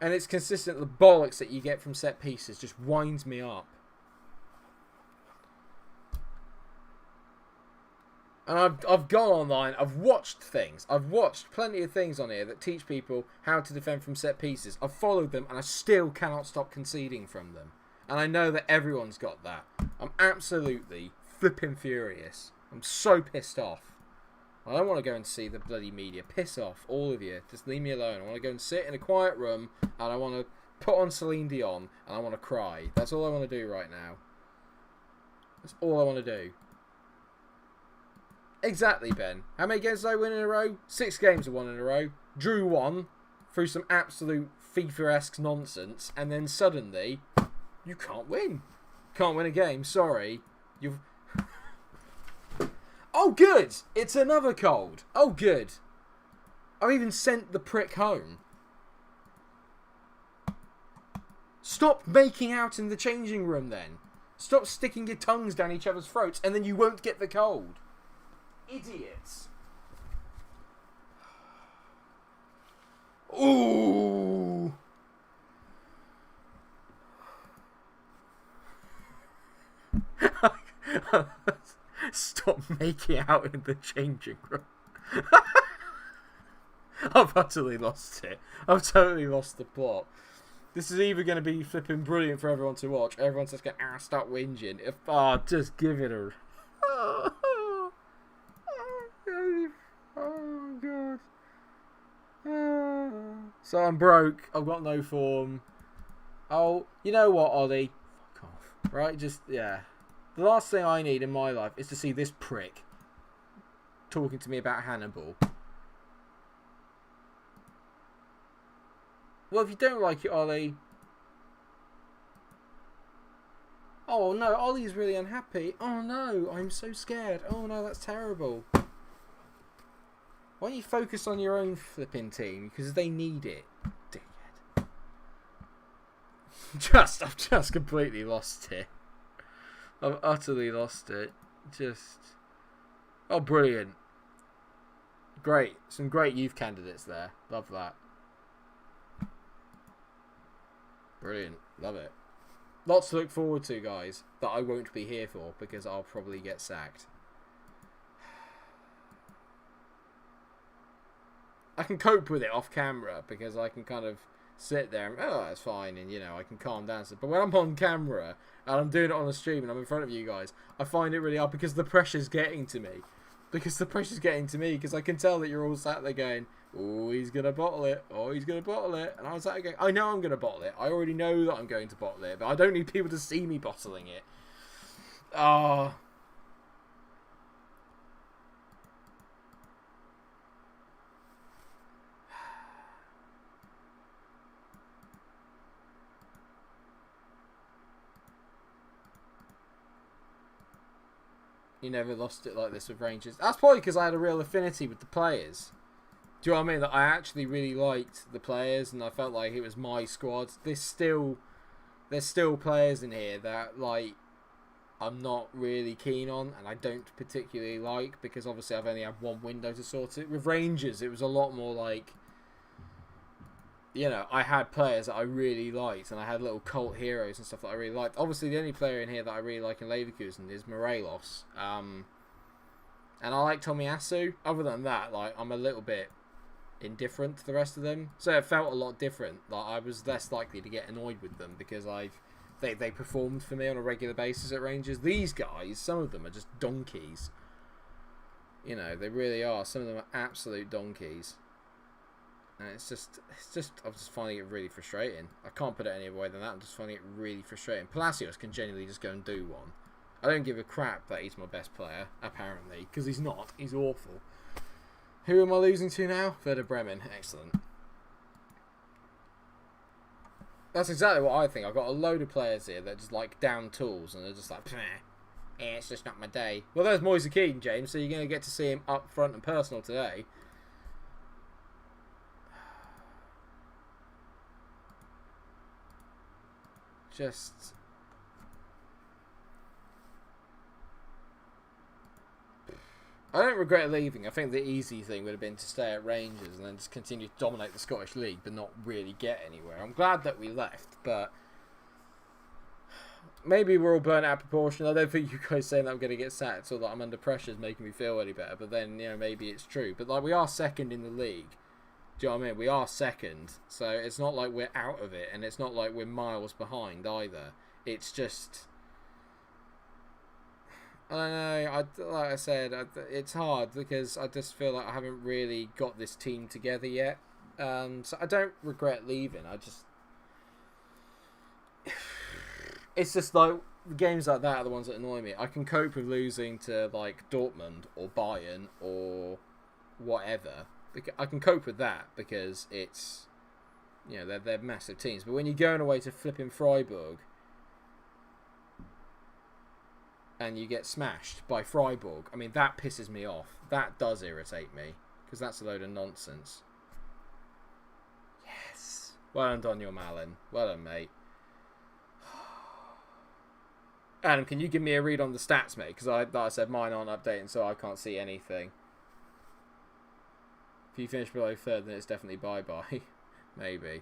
and it's consistent. The bollocks that you get from set pieces just winds me up. And I've gone online, I've watched things. I've watched plenty of things on here that teach people how to defend from set pieces. I've followed them, and I still cannot stop conceding from them. And I know that everyone's got that. I'm absolutely flipping furious. I'm so pissed off. I don't want to go and see the bloody media. Piss off, all of you. Just leave me alone. I want to go and sit in a quiet room, and I want to put on Celine Dion, and I want to cry. That's all I want to do right now. That's all I want to do. Exactly, Ben. How many games did I win in a row? 6 games I won in a row. Drew 1 through some absolute FIFA-esque nonsense, and then suddenly, you can't win. Can't win a game. Sorry. You've... Oh, good. It's another cold. Oh, good. I've even sent the prick home. Stop making out in the changing room, then. Stop sticking your tongues down each other's throats, and then you won't get the cold. Idiots. Ooh. Stop making out in the changing room. I've utterly lost it. I've totally lost the plot. This is either going to be flipping brilliant for everyone to watch. Everyone's just going to start whinging. Just give it a... Oh, God. So I'm broke. I've got no form. Oh, you know what, Ollie? Fuck off. Right? Just, yeah. The last thing I need in my life is to see this prick talking to me about Hannibal. Well, if you don't like it, Ollie... Oh, no, Ollie's really unhappy. Oh, no, I'm so scared. Oh, no, that's terrible. Why don't you focus on your own flipping team? Because they need it. Dickhead. I've just completely lost it. I've utterly lost it. Oh, brilliant. Great. Some great youth candidates there. Love that. Brilliant. Love it. Lots to look forward to, guys, that I won't be here for because I'll probably get sacked. I can cope with it off camera because I can kind of sit there and, oh, that's fine, and, you know, I can calm down. But when I'm on camera and I'm doing it on a stream and I'm in front of you guys, I find it really hard because the pressure's getting to me. Because I can tell that you're all sat there going, oh, he's going to bottle it. Oh, he's going to bottle it. And I was sat there going, I know I'm going to bottle it. I already know that I'm going to bottle it, but I don't need people to see me bottling it. Oh. You never lost it like this with Rangers. That's probably because I had a real affinity with the players. Do you know what I mean? That I actually really liked the players, and I felt like it was my squad. There's still players in here that like I'm not really keen on, and I don't particularly like because obviously I've only had one window to sort it. With Rangers, it was a lot more like you know, I had players that I really liked, and I had little cult heroes and stuff that I really liked. Obviously, the only player in here that I really like in Leverkusen is Morelos. And I like Tomiyasu. Other than that, like, I'm a little bit indifferent to the rest of them. So it felt a lot different. Like, I was less likely to get annoyed with them because they performed for me on a regular basis at Rangers. These guys, some of them are just donkeys. You know, they really are. Some of them are absolute donkeys. And I'm just finding it really frustrating. I can't put it any other way than that. I'm just finding it really frustrating. Palacios can genuinely just go and do one. I don't give a crap that he's my best player, apparently, because he's not. He's awful. Who am I losing to now? Werder Bremen. Excellent. That's exactly what I think. I've got a load of players here that just like down tools and they're just like, it's just not my day. Well, there's Moise Keane, James, so you're going to get to see him up front and personal today. I don't regret leaving. I think the easy thing would have been to stay at Rangers and then just continue to dominate the Scottish League but not really get anywhere. I'm glad that we left, but maybe we're all burnt out of proportion. I don't think you guys saying that I'm going to get sacked or that I'm under pressure is making me feel any better, but then, you know, maybe it's true. But, like, we are second in the league. Do you know what I mean? We are second, so it's not like we're out of it, and it's not like we're miles behind either. It's just, I don't know. Like I said, it's hard because I just feel like I haven't really got this team together yet. So I don't regret leaving. It's just like games like that are the ones that annoy me. I can cope with losing to like Dortmund or Bayern or whatever. I can cope with that because it's, you know, they're massive teams. But when you're going away to flipping Freiburg and you get smashed by Freiburg, I mean, that pisses me off. That does irritate me because that's a load of nonsense. Yes. Well done, Daniel Malin. Well done, mate. Adam, can you give me a read on the stats, mate? Because like I said, mine aren't updating, so I can't see anything. If you finish below third, then it's definitely bye-bye. Maybe.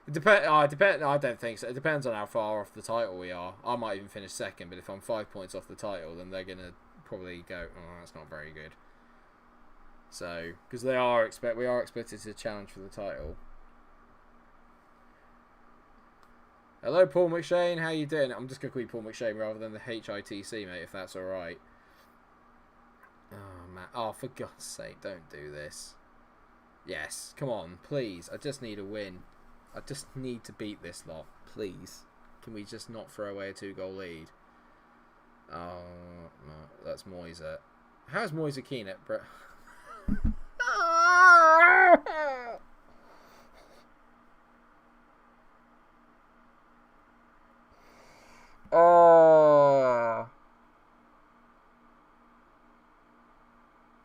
It depends. I don't think so. It depends on how far off the title we are. I might even finish second, but if I'm 5 points off the title, then they're gonna probably go, oh, that's not very good. So, because we are expected to challenge for the title. Hello, Paul McShane. How you doing? I'm just gonna call you Paul McShane rather than the HITC, mate, if that's all right. Oh, man. Oh, for God's sake, don't do this. Yes, come on, please. I just need a win. I just need to beat this lot, please. Can we just not throw away a 2-goal lead? Oh, no, that's Moise. How's Moise Keane at Oh.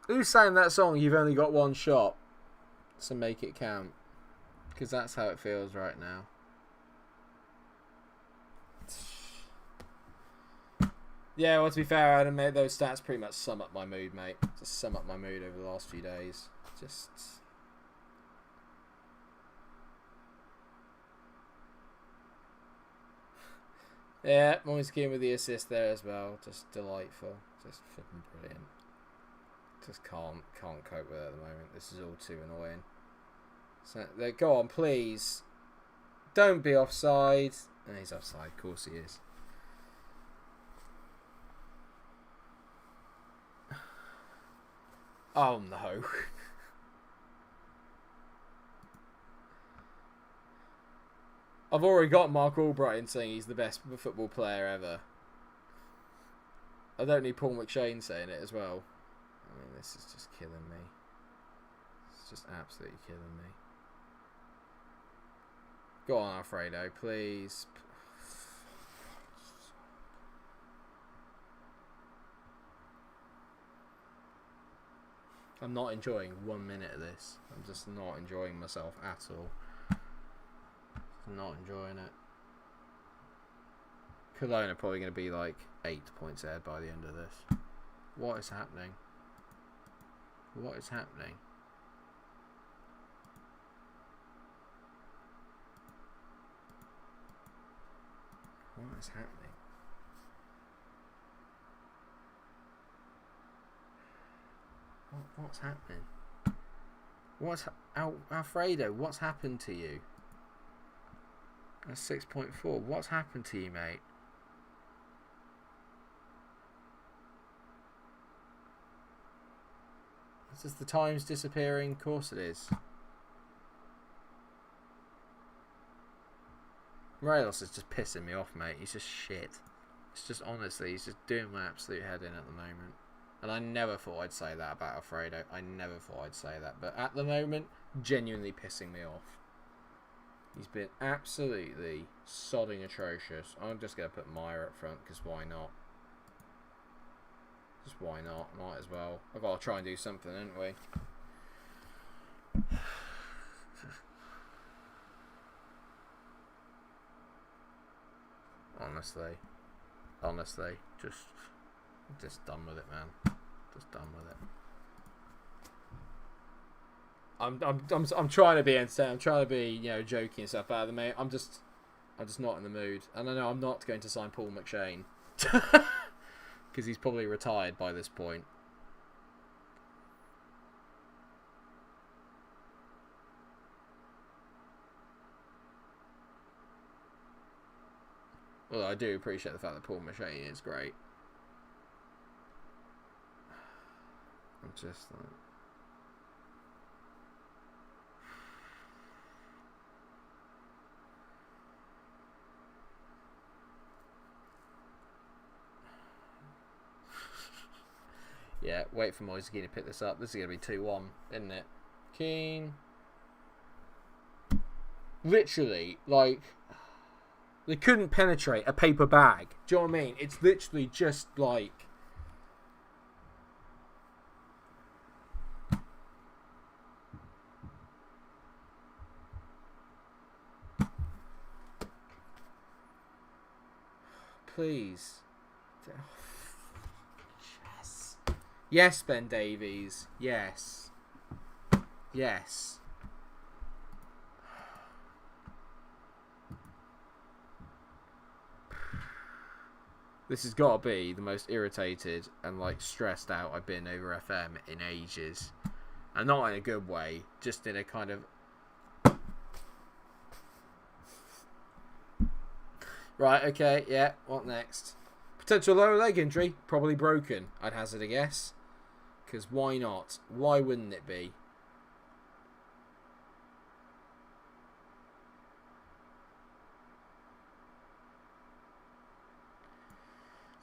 Who's saying that song, You've Only Got One Shot? So make it count. Because that's how it feels right now. Yeah, well, to be fair, Adam, mate, those stats pretty much sum up my mood, mate. Just sum up my mood over the last few days. Just... Yeah, Moise Keane with the assist there as well. Just delightful. Just flipping brilliant. Just can't cope with it at the moment. This is all too annoying. So, go on, please. Don't be offside. And he's offside, of course he is. Oh no. I've already got Mark Albrighton saying he's the best football player ever. I don't need Paul McShane saying it as well. I mean, this is just killing me. It's just absolutely killing me. Go on, Alfredo, please. I'm not enjoying 1 minute of this. I'm just not enjoying myself at all. I'm not enjoying it. Cologne are probably going to be like 8 points ahead by the end of this. What is happening? What is happening? What is happening? What's happening? Alfredo, what's happened to you? That's 6.4. What's happened to you, mate? Is this the times disappearing? Of course it is. Morelos is just pissing me off, mate. He's just shit. It's just, honestly, he's just doing my absolute head in at the moment. And I never thought I'd say that about Alfredo. I never thought I'd say that. But at the moment, genuinely pissing me off. He's been absolutely sodding atrocious. I'm just going to put Meyer up front, because why not? Just why not? Might as well. I've got to try and do something, haven't we? Honestly, just done with it, man. Just done with it. I'm trying to be entertaining. I'm trying to be, you know, joking and stuff. But at the moment, I'm just not in the mood. And I know I'm not going to sign Paul McShane because he's probably retired by this point. Well, I do appreciate the fact that Paul McShane is great. I'm just like... Yeah, wait for Moise Keane to pick this up. This is going to be 2-1, isn't it? Keane. Literally, like... They couldn't penetrate a paper bag. Do you know what I mean? It's literally just like... Please. Yes. Yes, Ben Davies. Yes. Yes. This has got to be the most irritated and like stressed out I've been over FM in ages. And not in a good way, just in a kind of... Right, okay, yeah, what next? Potential lower leg injury, probably broken, I'd hazard a guess. Because why not? Why wouldn't it be?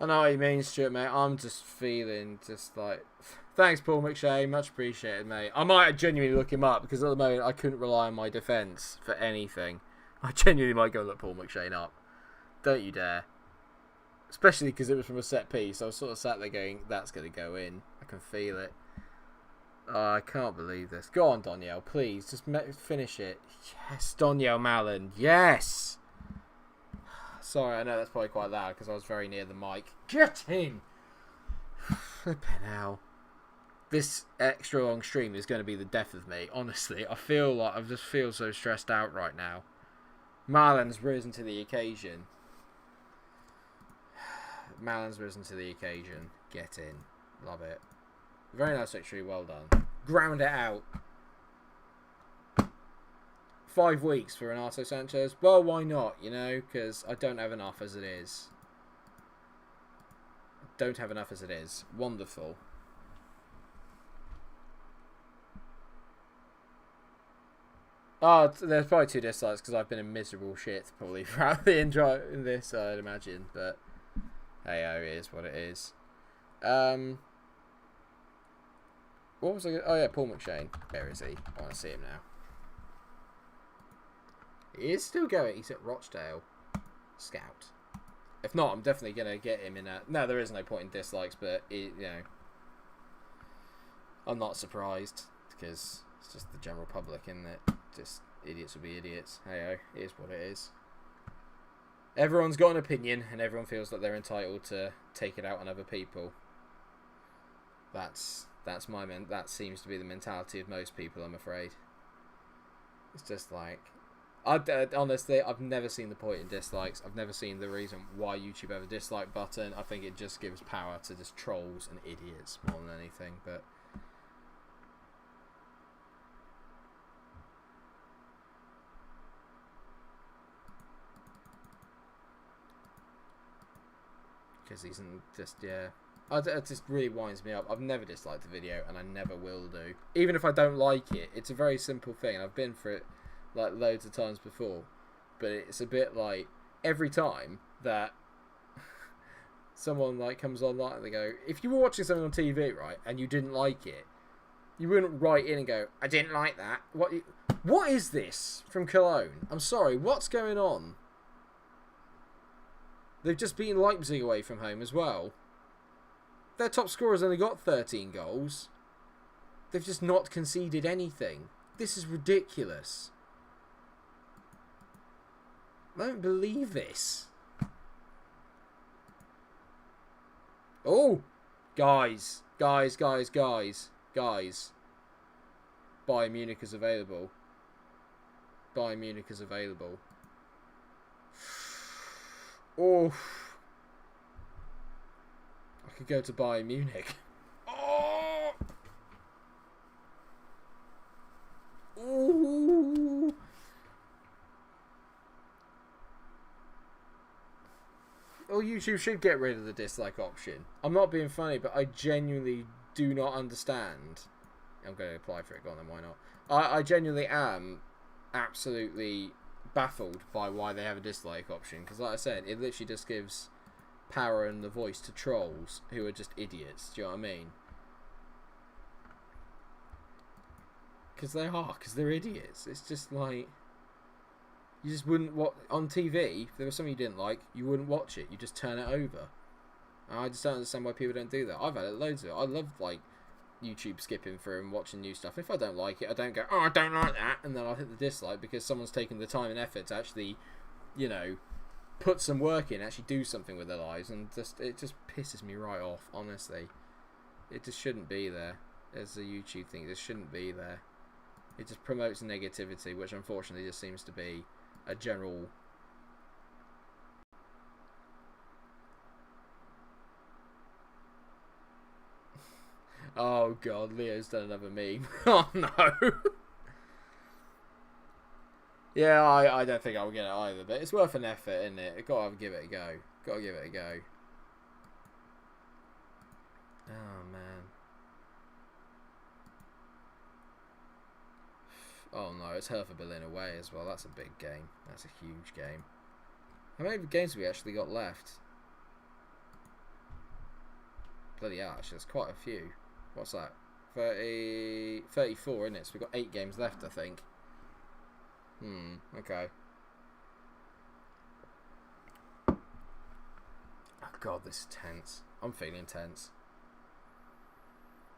I know what you mean, Stuart, mate. I'm just feeling just like... Thanks, Paul McShane. Much appreciated, mate. I might genuinely look him up because at the moment I couldn't rely on my defence for anything. I genuinely might go look Paul McShane up. Don't you dare. Especially because it was from a set piece. I was sort of sat there going, that's going to go in. I can feel it. Oh, I can't believe this. Go on, Danielle, please. Just finish it. Yes, Danielle Mallon. Yes! Sorry, I know that's probably quite loud because I was very near the mic. Get in! Flipping hell. This extra long stream is going to be the death of me. Honestly, I feel like I just feel so stressed out right now. Marlon's risen to the occasion. Marlon's risen to the occasion. Get in. Love it. Very nice victory. Well done. Ground it out. 5 weeks for Renato Sanchez. Well, why not, you know? Because I don't have enough as it is. Don't have enough as it is. Wonderful. Oh, there's probably 2 dislikes because I've been in miserable shit probably throughout the intro in this, I'd imagine. But hey, it is what it is. What was I? Oh yeah, Paul McShane. Where is he? I want to see him now. He is still going. He's at Rochdale. Scout. If not, I'm definitely going to get him in a... No, there is no point in dislikes, but, you know... I'm not surprised, because it's just the general public, isn't it? Just idiots will be idiots. Hey-oh, it is what it is. Everyone's got an opinion, and everyone feels that they're entitled to take it out on other people. That seems to be the mentality of most people, I'm afraid. It's just like... Honestly, I've never seen the point in dislikes. I've never seen the reason why YouTube have a dislike button. I think it just gives power to just trolls and idiots more than anything. But because he's just it just really winds me up. I've never disliked the video, and I never will do. Even if I don't like it, it's a very simple thing. I've been through it like loads of times before, but it's a bit like every time that someone like comes online and they go, if you were watching something on TV, right, and you didn't like it, you wouldn't write in and go, I didn't like that. What is this from Cologne? I'm sorry, what's going on? They've just beaten Leipzig away from home as well. Their top scorer's only got 13 goals. They've just not conceded anything. This is ridiculous. I don't believe this. Oh! Guys. Bayern Munich is available. Bayern Munich is available. Oh! I could go to Bayern Munich. Oh! Ooh! Well, YouTube should get rid of the dislike option. I'm not being funny, but I genuinely do not understand. I'm going to apply for it. Go on then, why not? I genuinely am absolutely baffled by why they have a dislike option. Because like I said, it literally just gives power and the voice to trolls who are just idiots. Do you know what I mean? Because they are. Because they're idiots. It's just like... You just wouldn't watch on TV. If there was something you didn't like, you wouldn't watch it. You just turn it over. And I just don't understand why people don't do that. I've had it loads of it. I love like YouTube skipping through and watching new stuff. If I don't like it, I don't go, oh, I don't like that, and then I'll hit the dislike because someone's taken the time and effort to actually, you know, put some work in, actually do something with their lives, and it just pisses me right off. Honestly, it just shouldn't be there. As a YouTube thing, it just shouldn't be there. It just promotes negativity, which unfortunately just seems to be a general. Oh god, Leo's done another meme. Oh no. Yeah, I don't think I'll get it either, but it's worth an effort, isn't it? Gotta give it a go. Gotta give it a go. Oh man. Oh no, it's Hertha Berlin away as well. That's a big game. That's a huge game. How many games have we actually got left? Bloody hell, actually, there's quite a few. What's that? 34, isn't it? So we've got 8 games left, I think. Okay. Oh god, this is tense. I'm feeling tense.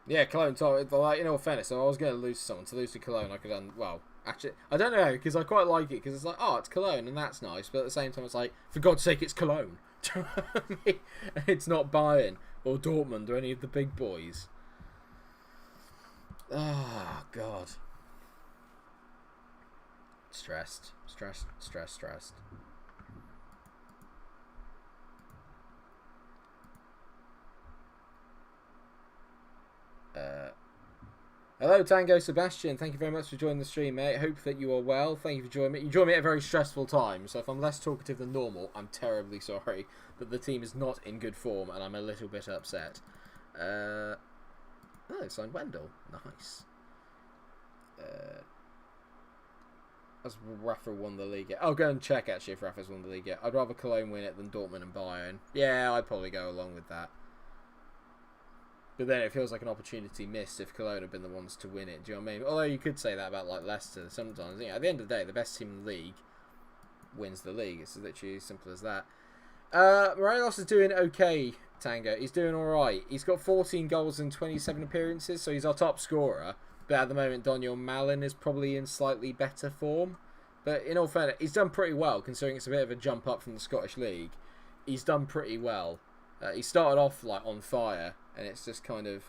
Yeah, Cologne top. Like, in all fairness, so I was going to lose to someone. To lose to Cologne, I could have done well. Actually, I don't know, because I quite like it, because it's like, oh, it's Cologne, and that's nice. But at the same time, it's like, for God's sake, it's Cologne. Do you know what I mean? It's not Bayern or Dortmund or any of the big boys. Oh, God. Stressed. Hello, Tango Sebastian. Thank you very much for joining the stream, mate. Hope that you are well. Thank you for joining me. You joined me at a very stressful time, so if I'm less talkative than normal, I'm terribly sorry. But the team is not in good form, and I'm a little bit upset. Oh, they signed Wendell. Nice. Has Rafa won the league yet? I'll go and check, actually, if Rafa's won the league yet. I'd rather Cologne win it than Dortmund and Bayern. Yeah, I'd probably go along with that. But then it feels like an opportunity missed if Cologne have been the ones to win it. Do you know what I mean? Although you could say that about like Leicester sometimes. You know, at the end of the day, the best team in the league wins the league. It's literally as simple as that. Morelos is doing okay, Tango. He's doing alright. He's got 14 goals in 27 appearances, so he's our top scorer. But at the moment, Daniel Malin is probably in slightly better form. But in all fairness, he's done pretty well, considering it's a bit of a jump up from the Scottish League. He's done pretty well. He started off like on fire, and it's just kind of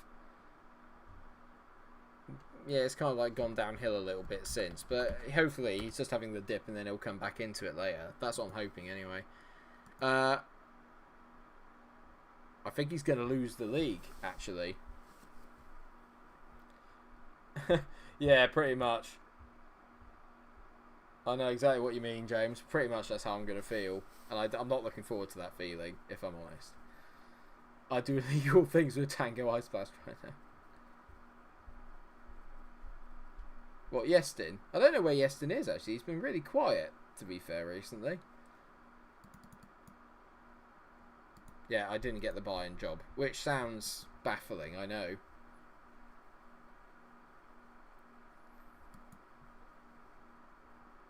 yeah, it's kind of like gone downhill a little bit since. But hopefully he's just having the dip and then he'll come back into it later. That's what I'm hoping anyway. I think he's going to lose the league, actually. Yeah, pretty much. I know exactly what you mean, James. Pretty much that's how I'm going to feel. And I'm not looking forward to that feeling, if I'm honest. I do illegal things with Tango Ice Blast right now. What, Yestin? I don't know where Yestin is, actually. He's been really quiet, to be fair, recently. Yeah, I didn't get the Bayern job, which sounds baffling, I know.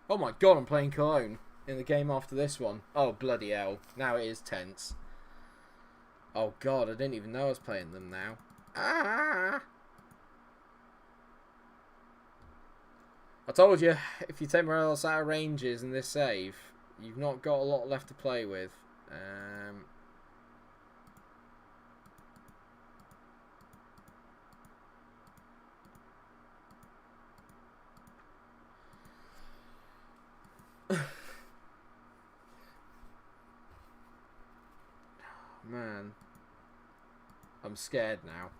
Oh my god, I'm playing Cologne in the game after this one. Oh, bloody hell. Now it is tense. Oh god, I didn't even know I was playing them now. Ah! I told you, if you take Morelos out of ranges in this save, you've not got a lot left to play with. Man, I'm scared now.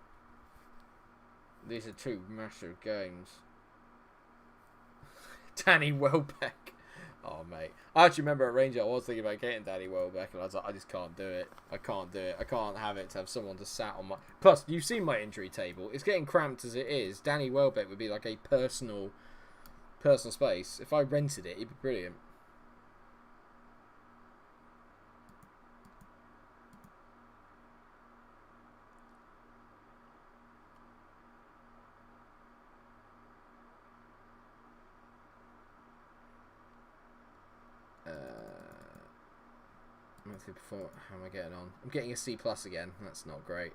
These are two massive games. Danny Welbeck. Oh, mate. I actually remember at Ranger I was thinking about getting Danny Welbeck, and I was like, I just can't do it. I can't do it. I can't have it to have someone just sat on my... Plus, you've seen my injury table. It's getting cramped as it is. Danny Welbeck would be like a personal space. If I rented it, it'd be brilliant. Before, how am I getting on? I'm getting a C+ again. That's not great.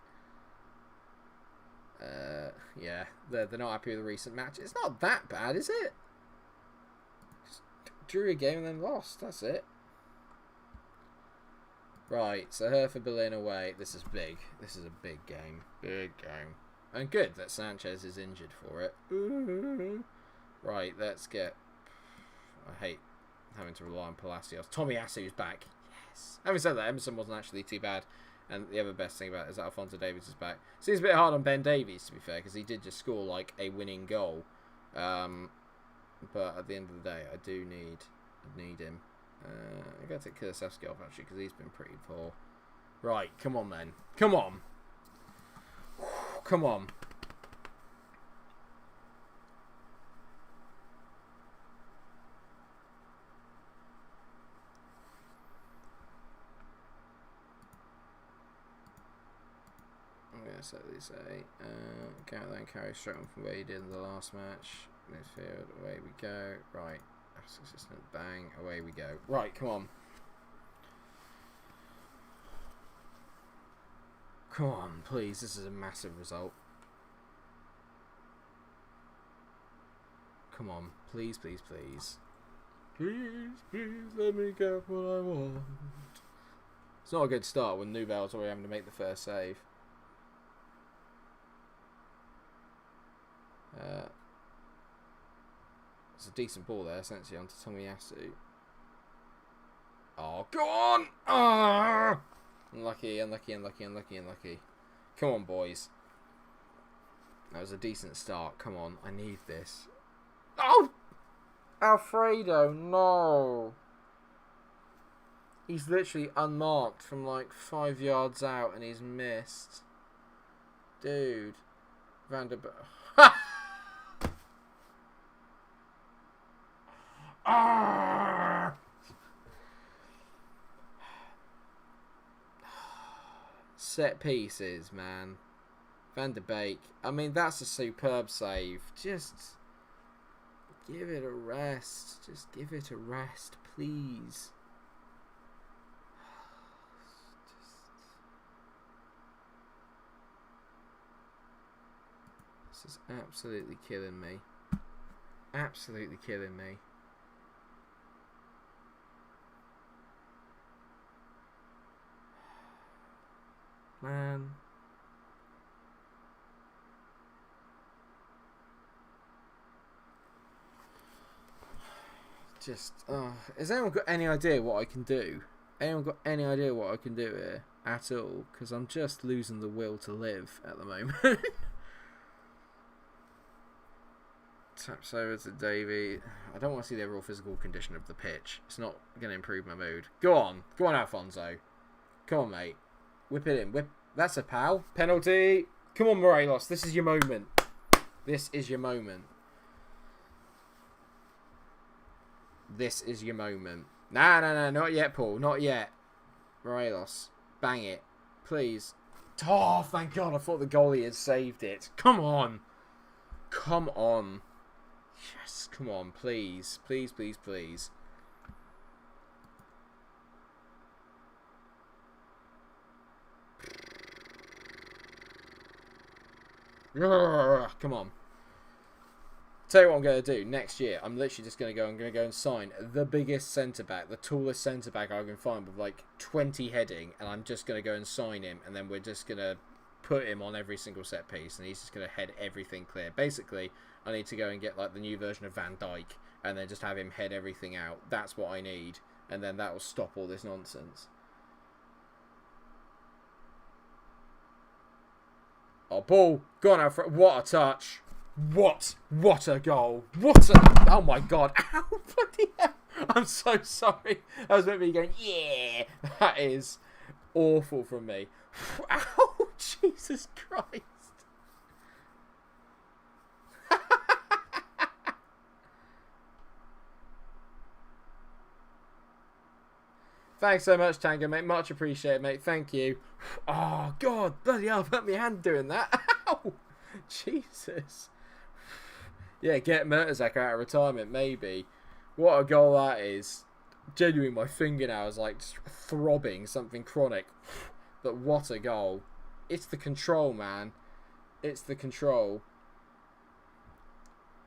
Yeah, they're not happy with the recent match. It's not that bad, is it? Just drew a game and then lost. That's it. Right, so Hertha Berlin away. This is big. This is a big game. Big game. And good that Sanchez is injured for it. Right, let's get... I hate having to rely on Palacios. Tomiyasu's back. Having said that, Emerson wasn't actually too bad, and the other best thing about it is that Alphonso Davies is back. Seems a bit hard on Ben Davies, to be fair, because he did just score like a winning goal. But at the end of the day, I do need him. I gotta take Kulusevski off actually, because he's been pretty poor. Right, come on then, come on, come on. So they say, then carry straight on from where he did in the last match. Midfield, away we go. Right, assistant, bang, away we go. Right, come on. Come on, please, this is a massive result. Come on, please, please, please. Please, please, let me get what I want. It's not a good start when Nubel's already having to make the first save. It's a decent ball there, essentially, onto Tomiyasu. Oh, go on! Oh! Unlucky, unlucky, unlucky, unlucky, unlucky. Come on, boys. That was a decent start. Come on, I need this. Oh! Alfredo, no! He's literally unmarked from like 5 yards out and he's missed. Dude. Vanderbilt. Ah! Set pieces, man. Van de Beek. I mean, that's a superb save. Just give it a rest. Just give it a rest, please. This is absolutely killing me. Absolutely killing me. Man. Just, has anyone got any idea what I can do? Anyone got any idea what I can do here at all? Because I'm just losing the will to live at the moment. Taps over to Davey. I don't want to see the overall physical condition of the pitch. It's not going to improve my mood. Go on, Alfonso. Come on, mate. Whip it in. Whip. That's a pal. Penalty. Come on, Morelos. This is your moment. This is your moment. This is your moment. Nah, not yet, Paul. Not yet. Morelos. Bang it. Please. Oh, thank God. I thought the goalie had saved it. Come on. Come on. Yes, come on. Please. Please, please, please. Come on. Tell you what I'm going to do next year. I'm literally just going to go and sign the biggest centre back, the tallest centre back I can find with like 20 heading, and I'm just going to go and sign him, and then we're just going to put him on every single set piece, and he's just going to head everything clear. Basically, I need to go and get like the new version of Van Dijk, and then just have him head everything out. That's what I need, and then that will stop all this nonsense. Oh, ball. Go on, Alfred. What a touch. What a goal. Oh my God. Ow, bloody hell. I'm so sorry. That was meant to be going, yeah. That is awful from me. Ow, Jesus Christ. Thanks so much, Tango, mate. Much appreciated, mate. Thank you. Oh, God. Bloody hell. I put my hand doing that. Ow. Jesus. Yeah, get Mertesacker out of retirement, maybe. What a goal that is. Genuinely, my fingernails like throbbing, something chronic. But what a goal. It's the control, man. It's the control.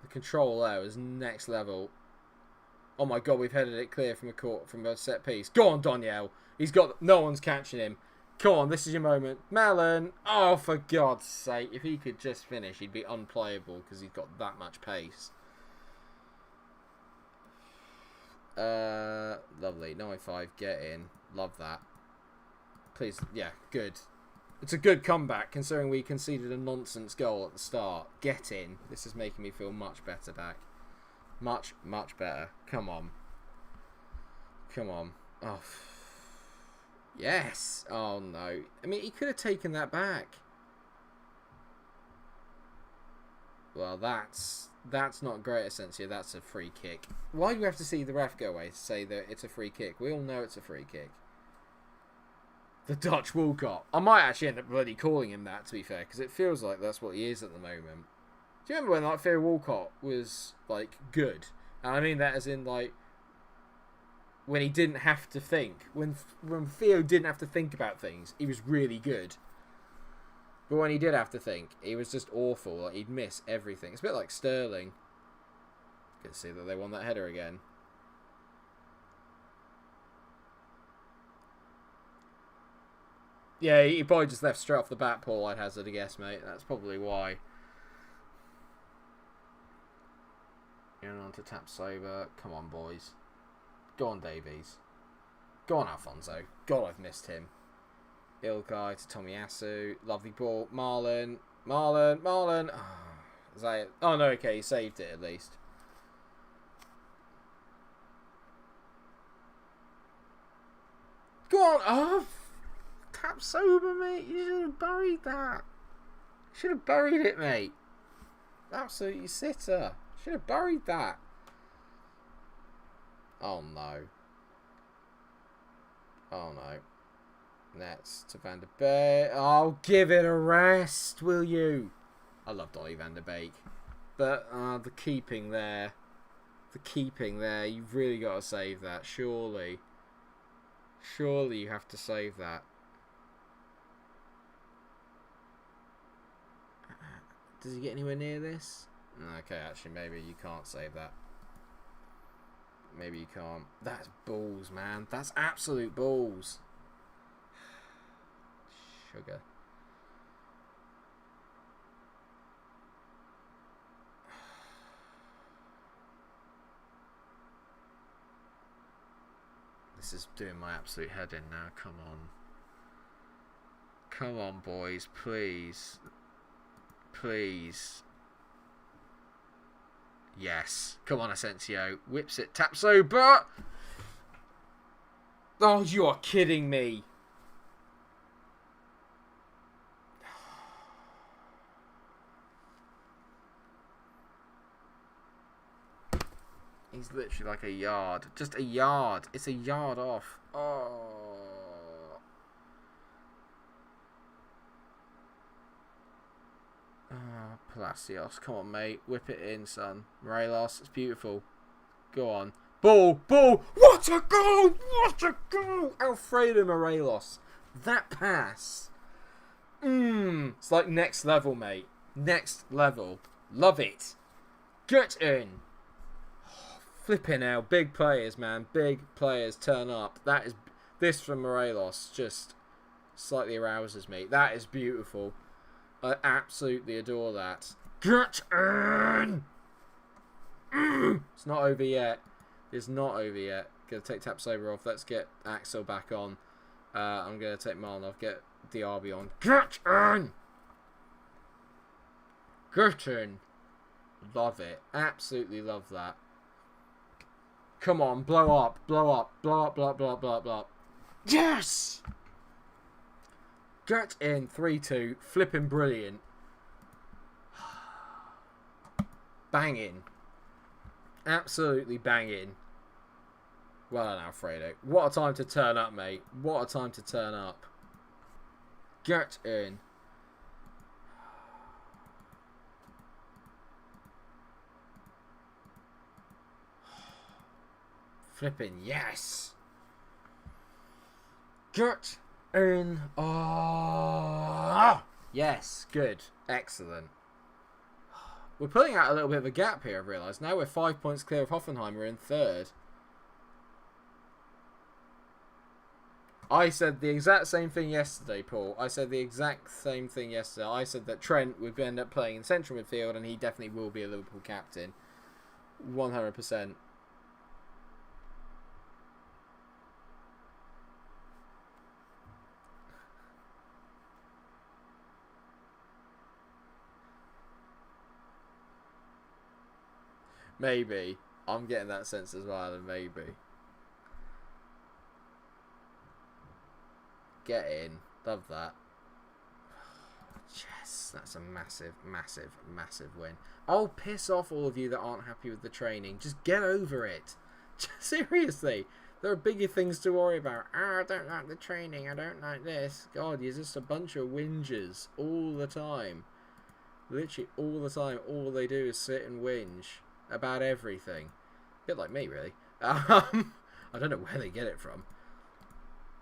The control there was next level. Oh my God, we've headed it clear from a set piece. Go on, Daniel. He's got... No one's catching him. Come on, this is your moment. Melon. Oh, for God's sake. If he could just finish, he'd be unplayable because he's got that much pace. Lovely. 95, get in. Love that. Please, yeah, good. It's a good comeback considering we conceded a nonsense goal at the start. Get in. This is making me feel much better back. Much, much better. Come on. Come on. Oh, yes. Oh, no. I mean, he could have taken that back. Well, that's not great, Asensio. That's a free kick. Why do we have to see the ref go away to say that it's a free kick? We all know it's a free kick. The Dutch Walcott. I might actually end up bloody calling him that, to be fair, because it feels like that's what he is at the moment. Do you remember when like Theo Walcott was like good? And I mean that as in like when he didn't have to think. When Theo didn't have to think about things, he was really good. But when he did have to think, he was just awful. Like he'd miss everything. It's a bit like Sterling. Good to see that they won that header again. Yeah, he probably just left straight off the bat, Paul, I'd hazard a guess, mate. That's probably why. Going on to tap sober. Come on, boys. Go on, Davies. Go on, Alfonso. God, I've missed him. Ilkay to Tomiyasu. Lovely ball. Marlon. Oh, is that it? Oh, no, okay. He saved it, at least. Go on. Oh, tap sober, mate. You should have buried that. Should have buried it, mate. Absolutely sitter. Should have buried that. Oh, no. Oh, no. Nets to Van der Beek. Oh, give it a rest, will you? I love Donny Van der Beek. But the keeping there. You've really got to save that, surely. Surely you have to save that. Does he get anywhere near this? Okay, actually, maybe you can't save that. Maybe you can't. That's balls, man. That's absolute balls. Sugar. This is doing my absolute head in now. Come on. Come on, boys. Please. Please. Yes. Come on, Asensio. Whips it. Taps over. Oh, you are kidding me. He's literally like a yard. Just a yard. It's a yard off. Oh. Palacios. Come on, mate. Whip it in, son. Morelos. It's beautiful. Go on. Ball. Ball. What a goal. What a goal. Alfredo Morelos. That pass. It's like next level, mate. Next level. Love it. Get in. Flipping out. Big players, man. Big players turn up. That is... This from Morelos just slightly arouses me. That is beautiful. I absolutely adore that. Get in! It's not over yet. It's not over yet. Gonna take Tapsoba off. Let's get Axel back on. I'm gonna take Marlon off. Get Diaby on. Get in! Get in! Love it. Absolutely love that. Come on, blow up, blow up, blow up, blow up, blow up, blow up, blow up. Yes! Get in, 3-2, flipping brilliant. Banging. Absolutely banging. Well done, Alfredo. What a time to turn up, mate. What a time to turn up. Get in. Flipping, yes. Get in. Oh, yes, good. Excellent. We're pulling out a little bit of a gap here, I've realised. Now we're 5 points clear of Hoffenheim. We're in third. I said the exact same thing yesterday, Paul. I said the exact same thing yesterday. I said that Trent would end up playing in central midfield and he definitely will be a Liverpool captain. 100%. Maybe. I'm getting that sense as well, and maybe. Get in. Love that. Yes, that's a massive, massive, massive win. Oh, piss off all of you that aren't happy with the training. Just get over it. Seriously. There are bigger things to worry about. I don't like the training. I don't like this. God, you're just a bunch of whingers all the time. Literally all the time. All they do is sit and whinge about everything. A bit like me, really. I don't know where they get it from.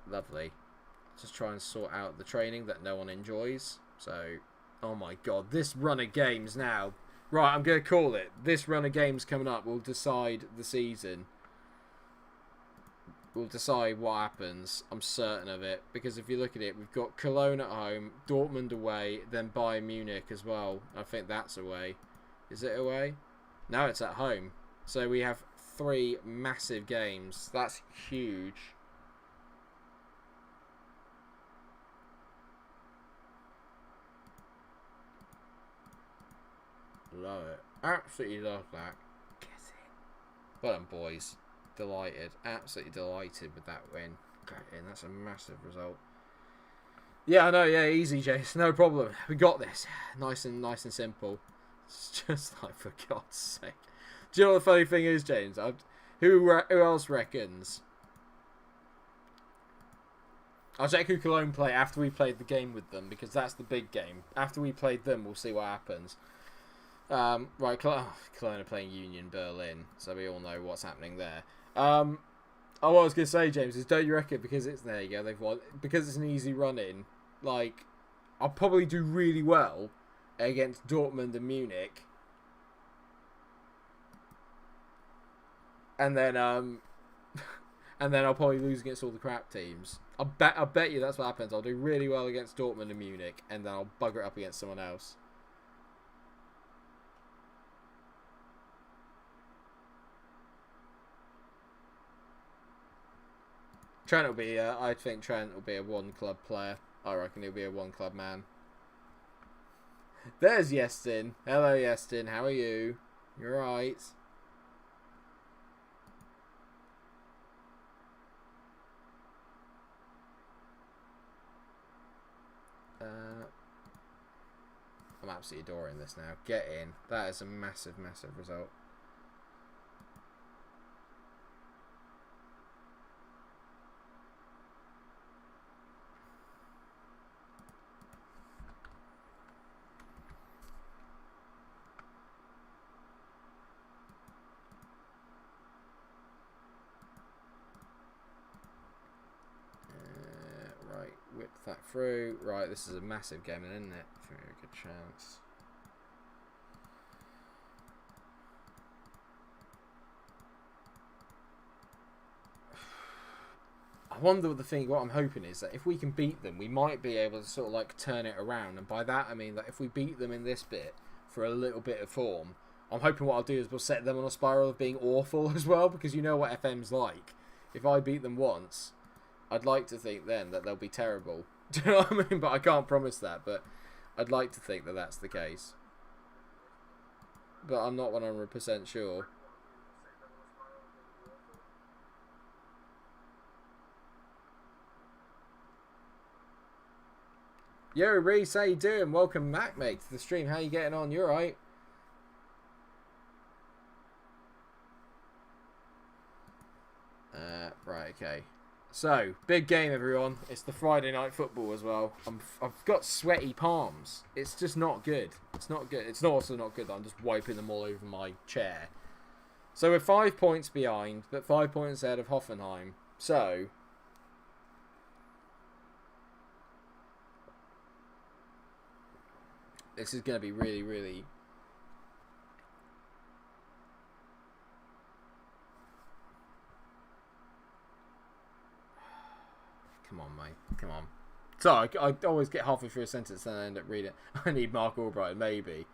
Lovely. Just try and sort out the training that no one enjoys. So, oh my god, this run of games now. Right, I'm going to call it. This run of games coming up will decide the season. Will decide what happens. I'm certain of it. Because if you look at it, we've got Cologne at home, Dortmund away, then Bayern Munich as well. I think that's away. Is it away? No, it's at home. So we have 3 massive games. That's huge. Love it. Absolutely love that. Get it. Well done, boys. Delighted. Absolutely delighted with that win. Get in. That's a massive result. Yeah, I know. Yeah, easy, Jace. No problem. We got this. Nice and simple. It's just like, for God's sake. Do you know what the funny thing is, James? Who else reckons? I'll check who Cologne play after we played the game with them, because that's the big game. After we played them, we'll see what happens. Right, Cologne are playing Union Berlin, so we all know what's happening there. What I was going to say, James, is don't you reckon, because it's, there you go, they've won, because it's an easy run-in, like, I'll probably do really well against Dortmund and Munich. And then and then I'll probably lose against all the crap teams. I bet you that's what happens. I'll do really well against Dortmund and Munich, and then I'll bugger it up against someone else. Trent will be. I think Trent will be a one club player. I reckon he'll be a one club man. There's Yestin. Hello, Yestin. How are you? You're right. I'm absolutely adoring this now. Get in. That is a massive, massive result. Right, whip that through. Right, this is a massive game, isn't it? Very good chance. I wonder what I'm hoping is that if we can beat them, we might be able to sort of like turn it around. And by that I mean that if we beat them in this bit for a little bit of form, I'm hoping what I'll do is we'll set them on a spiral of being awful as well, because you know what FM's like. If I beat them once, I'd like to think then that they'll be terrible. Do you know what I mean? But I can't promise that, but I'd like to think that that's the case. But I'm not 100% sure. Yo, Reese, how you doing? Welcome back, mate, to the stream. How you getting on? You alright? Right, okay. So, big game, everyone. It's the Friday night football as well. I've got sweaty palms. It's just not good. It's not good. It's also not good that I'm just wiping them all over my chair. So we're 5 points behind, but 5 points ahead of Hoffenheim. So, this is going to be really, really... Come on, mate. Come on. Sorry, I always get halfway through a sentence and I end up reading it. I need Mark Albright, maybe.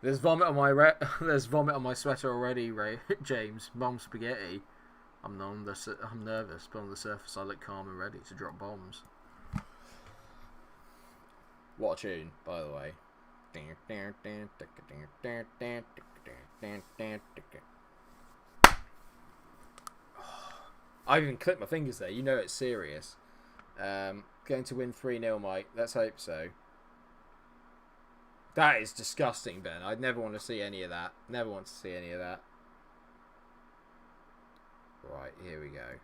There's vomit on my there's vomit on my sweater already, Ray. James. Bomb spaghetti. I'm nervous, but on the surface I look calm and ready to drop bombs. What a tune, by the way. I even clipped my fingers there. You know it's serious. Going to win 3-0, Mike. Let's hope so. That is disgusting, Ben. I'd never want to see any of that. Never want to see any of that. Right, here we go.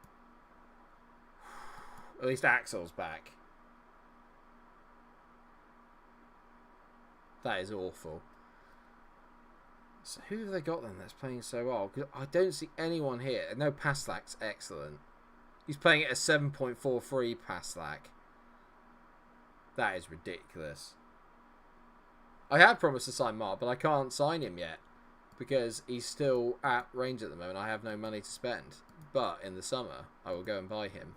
At least Axel's back. That is awful. So who have they got then that's playing so well? Because I don't see anyone here. No, Paslak's excellent. He's playing at a 7.43 Paslak. That is ridiculous. I have promised to sign Mark, but I can't sign him yet because he's still at range at the moment. I have no money to spend. But in the summer, I will go and buy him.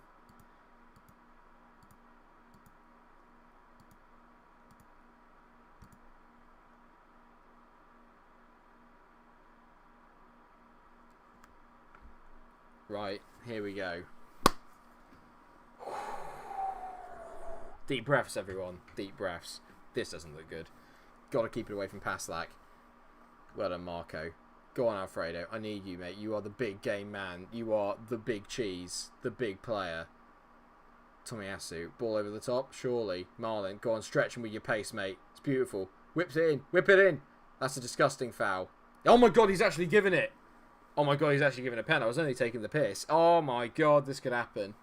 Right, here we go. Deep breaths, everyone. Deep breaths. This doesn't look good. Got to keep it away from Paslak. Well done, Marco. Go on, Alfredo. I need you, mate. You are the big game man. You are the big cheese. The big player. Tomiyasu. Ball over the top. Surely. Marlin. Go on, stretch him with your pace, mate. It's beautiful. Whips it in. Whip it in. That's a disgusting foul. Oh, my God. He's actually given it. Oh, my God. He's actually given a pen. I was only taking the piss. Oh, my God. This could happen.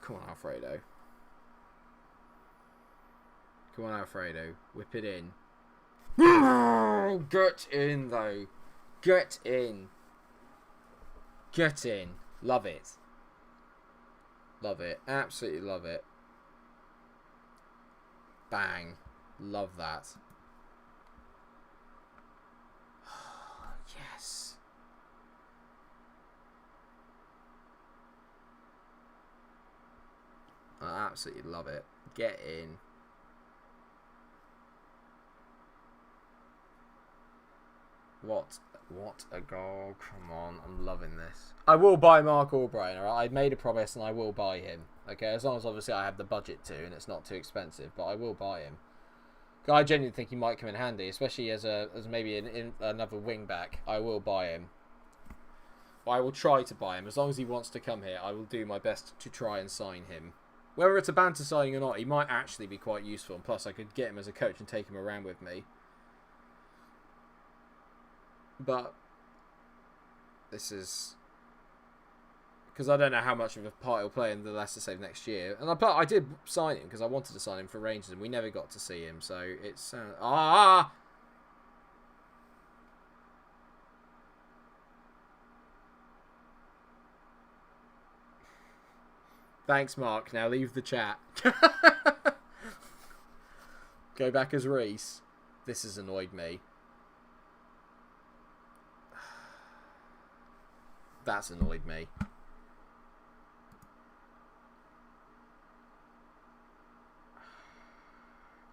Come on, Alfredo. Come on, Alfredo. Whip it in. Get in, though. Get in. Get in. Love it. Love it. Absolutely love it. Bang. Love that. Yes. I absolutely love it. Get in. What a goal. Come on, I'm loving this. I will buy Mark Albright, alright? I made a promise and I will buy him. Okay, as long as obviously I have the budget to and it's not too expensive, but I will buy him. I genuinely think he might come in handy, especially as maybe another wing back. I will buy him. I will try to buy him. As long as he wants to come here, I will do my best to try and sign him. Whether it's a banter signing or not, he might actually be quite useful. And plus, I could get him as a coach and take him around with me. But this is... because I don't know how much of a part he'll play in the Leicester save next year. And I did sign him because I wanted to sign him for Rangers and we never got to see him. So it's... Thanks, Mark. Now leave the chat. Go back as Reese. This has annoyed me. That's annoyed me.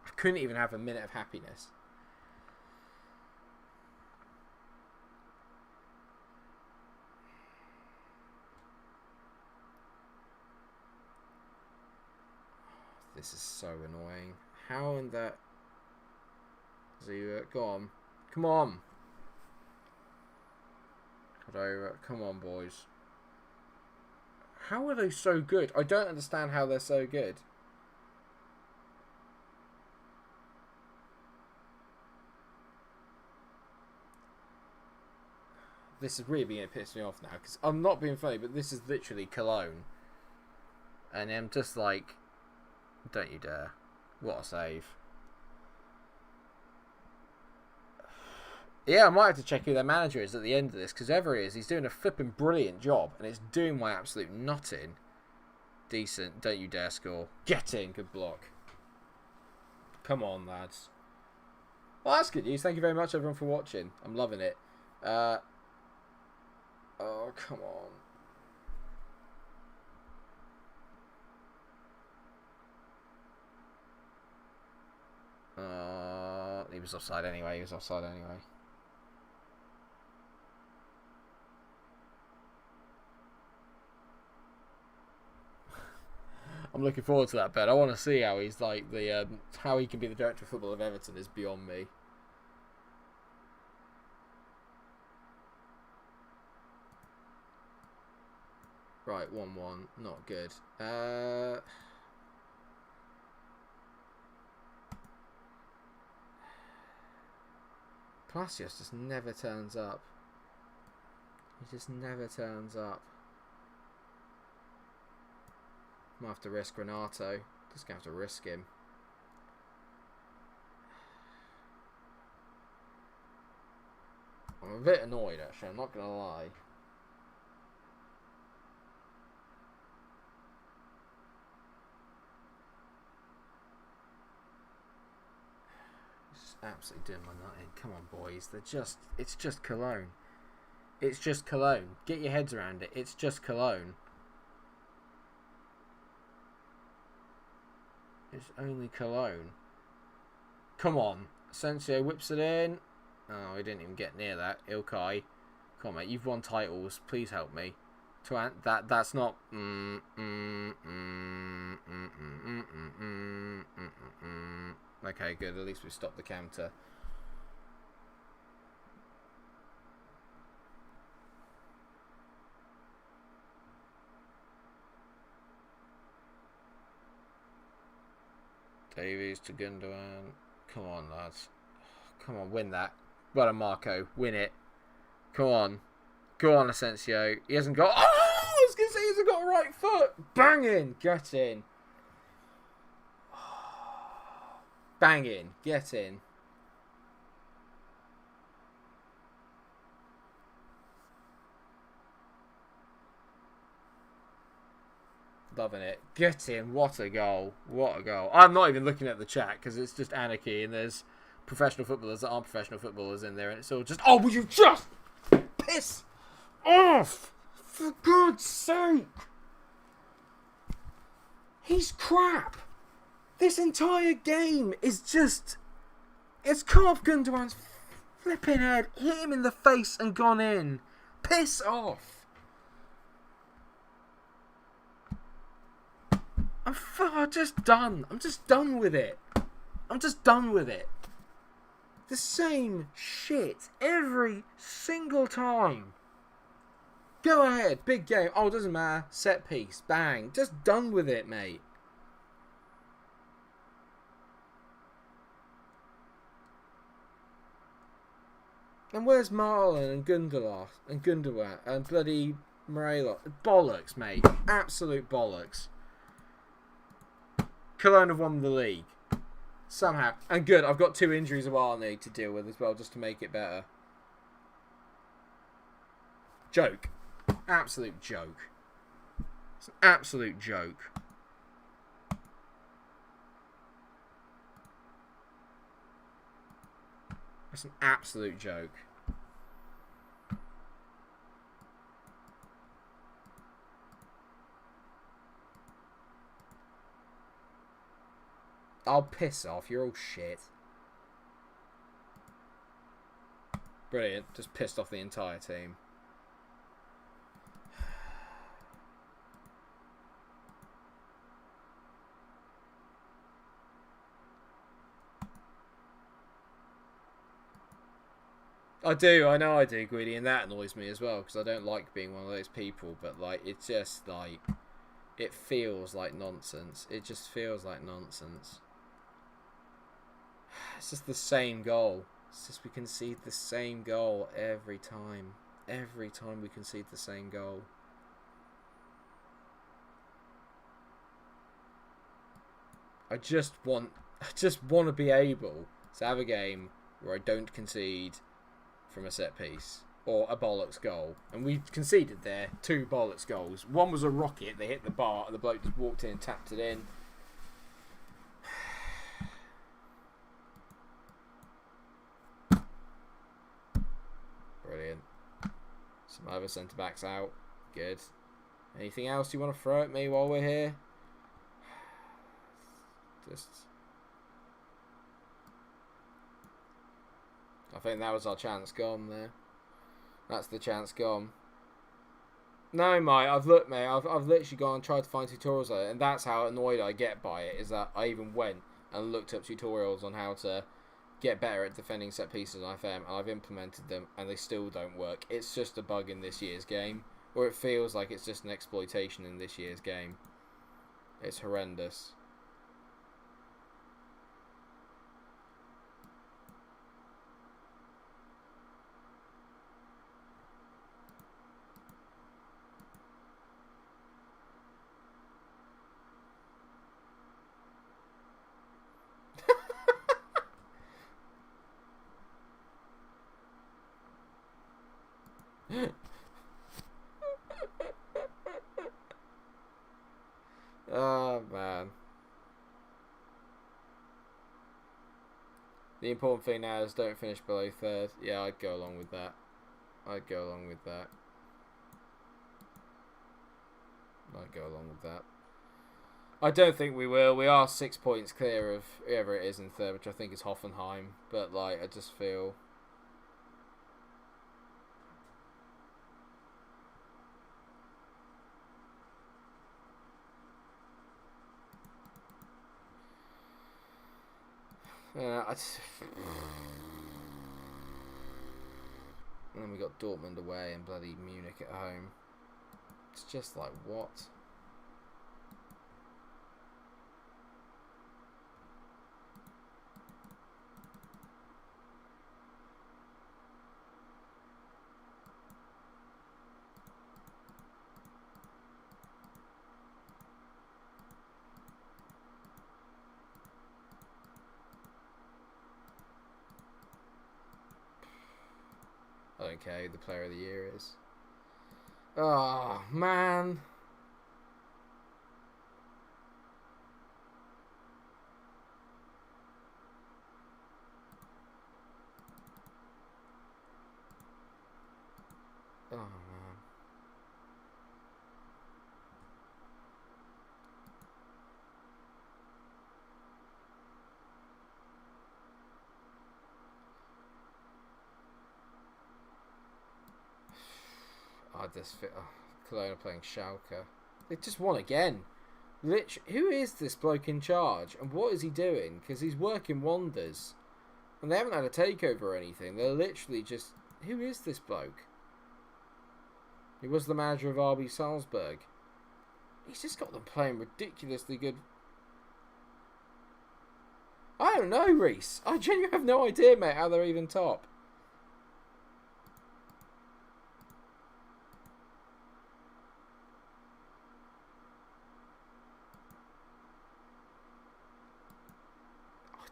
I couldn't even have a minute of happiness. This is so annoying. How in that... go on. Come on. Come on, boys. How are they so good? I don't understand how they're so good. This is really beginning to piss me off now, because I'm not being funny, but this is literally Cologne. And I'm just like... don't you dare. What a save. Yeah, I might have to check who their manager is at the end of this, because whoever he is, he's doing a flipping brilliant job, and it's doing my absolute nutting. Decent. Don't you dare score. Get in. Good block. Come on, lads. Well, that's good news. Thank you very much, everyone, for watching. I'm loving it. Oh, come on. He was offside anyway. I'm looking forward to that bet. I want to see how he's like how he can be the director of football of Everton is beyond me. Right, 1-1, not good. Palacios just never turns up. He just never turns up. Might have to risk Renato. Just gonna have to risk him. I'm a bit annoyed actually, I'm not gonna lie. It's absolutely doing my nut in. Come on, boys. It's just Cologne. It's just Cologne. Get your heads around it. It's just Cologne. It's only Cologne. Come on. Asensio whips it in. Oh, he didn't even get near that. Ilkay. Come on, mate. You've won titles. Please help me. That's not... Okay, good. At least we stopped the counter. Davies to Gundogan. Come on, lads. Come on, win that. Well done, Marco. Win it. Come on. Go on, Asensio. He hasn't got... Oh! I was going to say he hasn't got a right foot. Bang in. Get in. Bang in. Get in. Loving it. Get in. What a goal. What a goal. I'm not even looking at the chat because it's just anarchy and there's professional footballers that aren't professional footballers in there and it's all just... Oh, would you just... piss off! For God's sake! He's crap! This entire game is just... It's come off Gundogan's flipping head, hit him in the face and gone in. Piss off! I'm just done. I'm just done with it. I'm just done with it. The same shit every single time. Go ahead, big game. Oh, it doesn't matter. Set piece, bang. Just done with it, mate. And where's Marlon and Gundogan and bloody Morello? Bollocks, mate. Absolute bollocks. Cologne have won the league. Somehow. And good, I've got 2 injuries of I need to deal with as well, just to make it better. Joke. Absolute joke. It's an absolute joke. It's an absolute joke. I'll piss off. You're all shit. Brilliant. Just pissed off the entire team. I do, I know I do, Greedy, and that annoys me as well, because I don't like being one of those people, but, like, it's just, like, it feels like nonsense. It just feels like nonsense. It's just the same goal. It's just we concede the same goal every time. Every time we concede the same goal. I just want to be able to have a game where I don't concede from a set piece or a bollocks goal, and we conceded there 2 bollocks goals. One was a rocket, they hit the bar and the bloke just walked in and tapped it in. Brilliant. Some other centre backs out. Good. Anything else you want to throw at me while we're here? Just, I think that was our chance gone there. That's the chance gone. No, mate, I've looked, mate. I've literally gone and tried to find tutorials on it, and that's how annoyed I get by it, is that I even went and looked up tutorials on how to get better at defending set pieces on FM, and I've implemented them, and they still don't work. It's just a bug in this year's game, or it feels like it's just an exploitation in this year's game. It's horrendous. Oh, man. The important thing now is don't finish below 3rd. Yeah, I'd go along with that. I'd go along with that. I don't think we will. We are 6 points clear of whoever it is in 3rd, which I think is Hoffenheim. But, like, I just feel... and then we got Dortmund away and bloody Munich at home. It's just like, what? I don't care who the player of the year is. Oh, man. Oh man. I just feel Cologne are playing Schalke. They just won again. Who is this bloke in charge, and what is he doing? Because he's working wonders, and they haven't had a takeover or anything. They're literally just. Who is this bloke? He was the manager of RB Salzburg. He's just got them playing ridiculously good. I don't know, Reese. I genuinely have no idea, mate, how they're even top.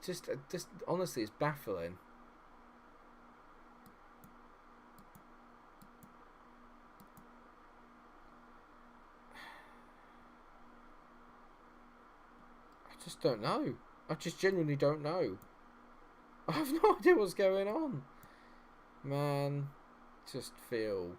Just honestly, it's baffling. I just don't know. I just genuinely don't know. I have no idea what's going on. Man, just feel...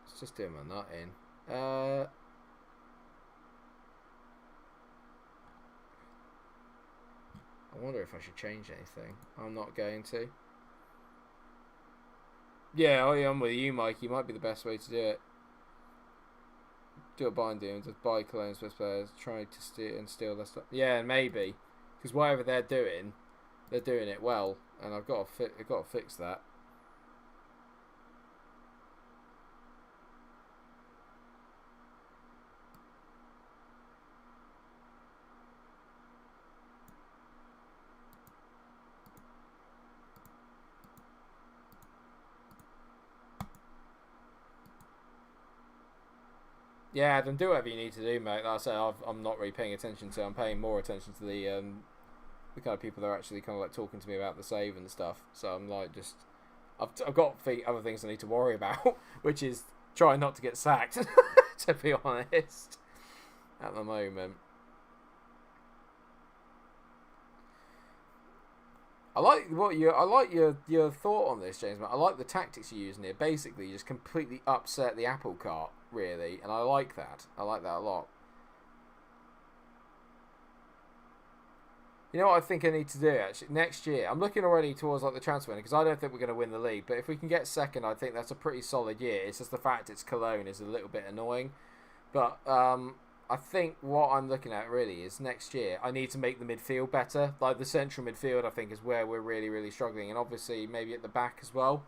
It's just doing my nut in. I wonder if I should change anything. I'm not going to. Yeah, I'm with you, Mikey. Might be the best way to do it. Do what Bayern doing. Just buy Cologne's best players. Try to steal their stuff. Yeah, maybe. Because whatever they're doing it well. And I've got to fix that. Yeah, then do whatever you need to do, mate. Like I said, I'm not really paying attention to. I'm paying more attention to the kind of people that are actually kind of like talking to me about the save and stuff. So I'm like, just I've got other things I need to worry about, which is trying not to get sacked. To be honest, at the moment. I like your thought on this, James. I like the tactics you're using here. Basically, you just completely upset the apple cart, really, and I like that. I like that a lot. You know what I think I need to do actually next year? I'm looking already towards like the transfer window because I don't think we're going to win the league. But if we can get second, I think that's a pretty solid year. It's just the fact it's Cologne is a little bit annoying. But I think what I'm looking at really is next year I need to make the midfield better. Like the central midfield I think is where we're really, really struggling. And obviously maybe at the back as well.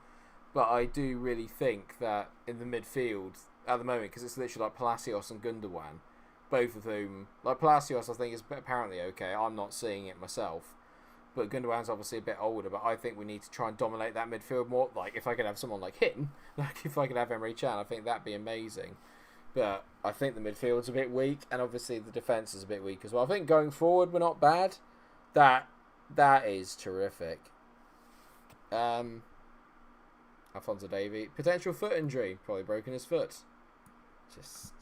But I do really think that in the midfield at the moment, because it's literally like Palacios and Gundogan, both of whom, like Palacios I think is apparently okay. I'm not seeing it myself. But Gundogan's obviously a bit older. But I think we need to try and dominate that midfield more. Like if I could have someone like him, like if I could have Emre Can, I think that'd be amazing. But I think the midfield's a bit weak, and obviously the defence is a bit weak as well. I think going forward we're not bad. That is terrific. Alphonso Davies, potential foot injury, probably broken his foot. Just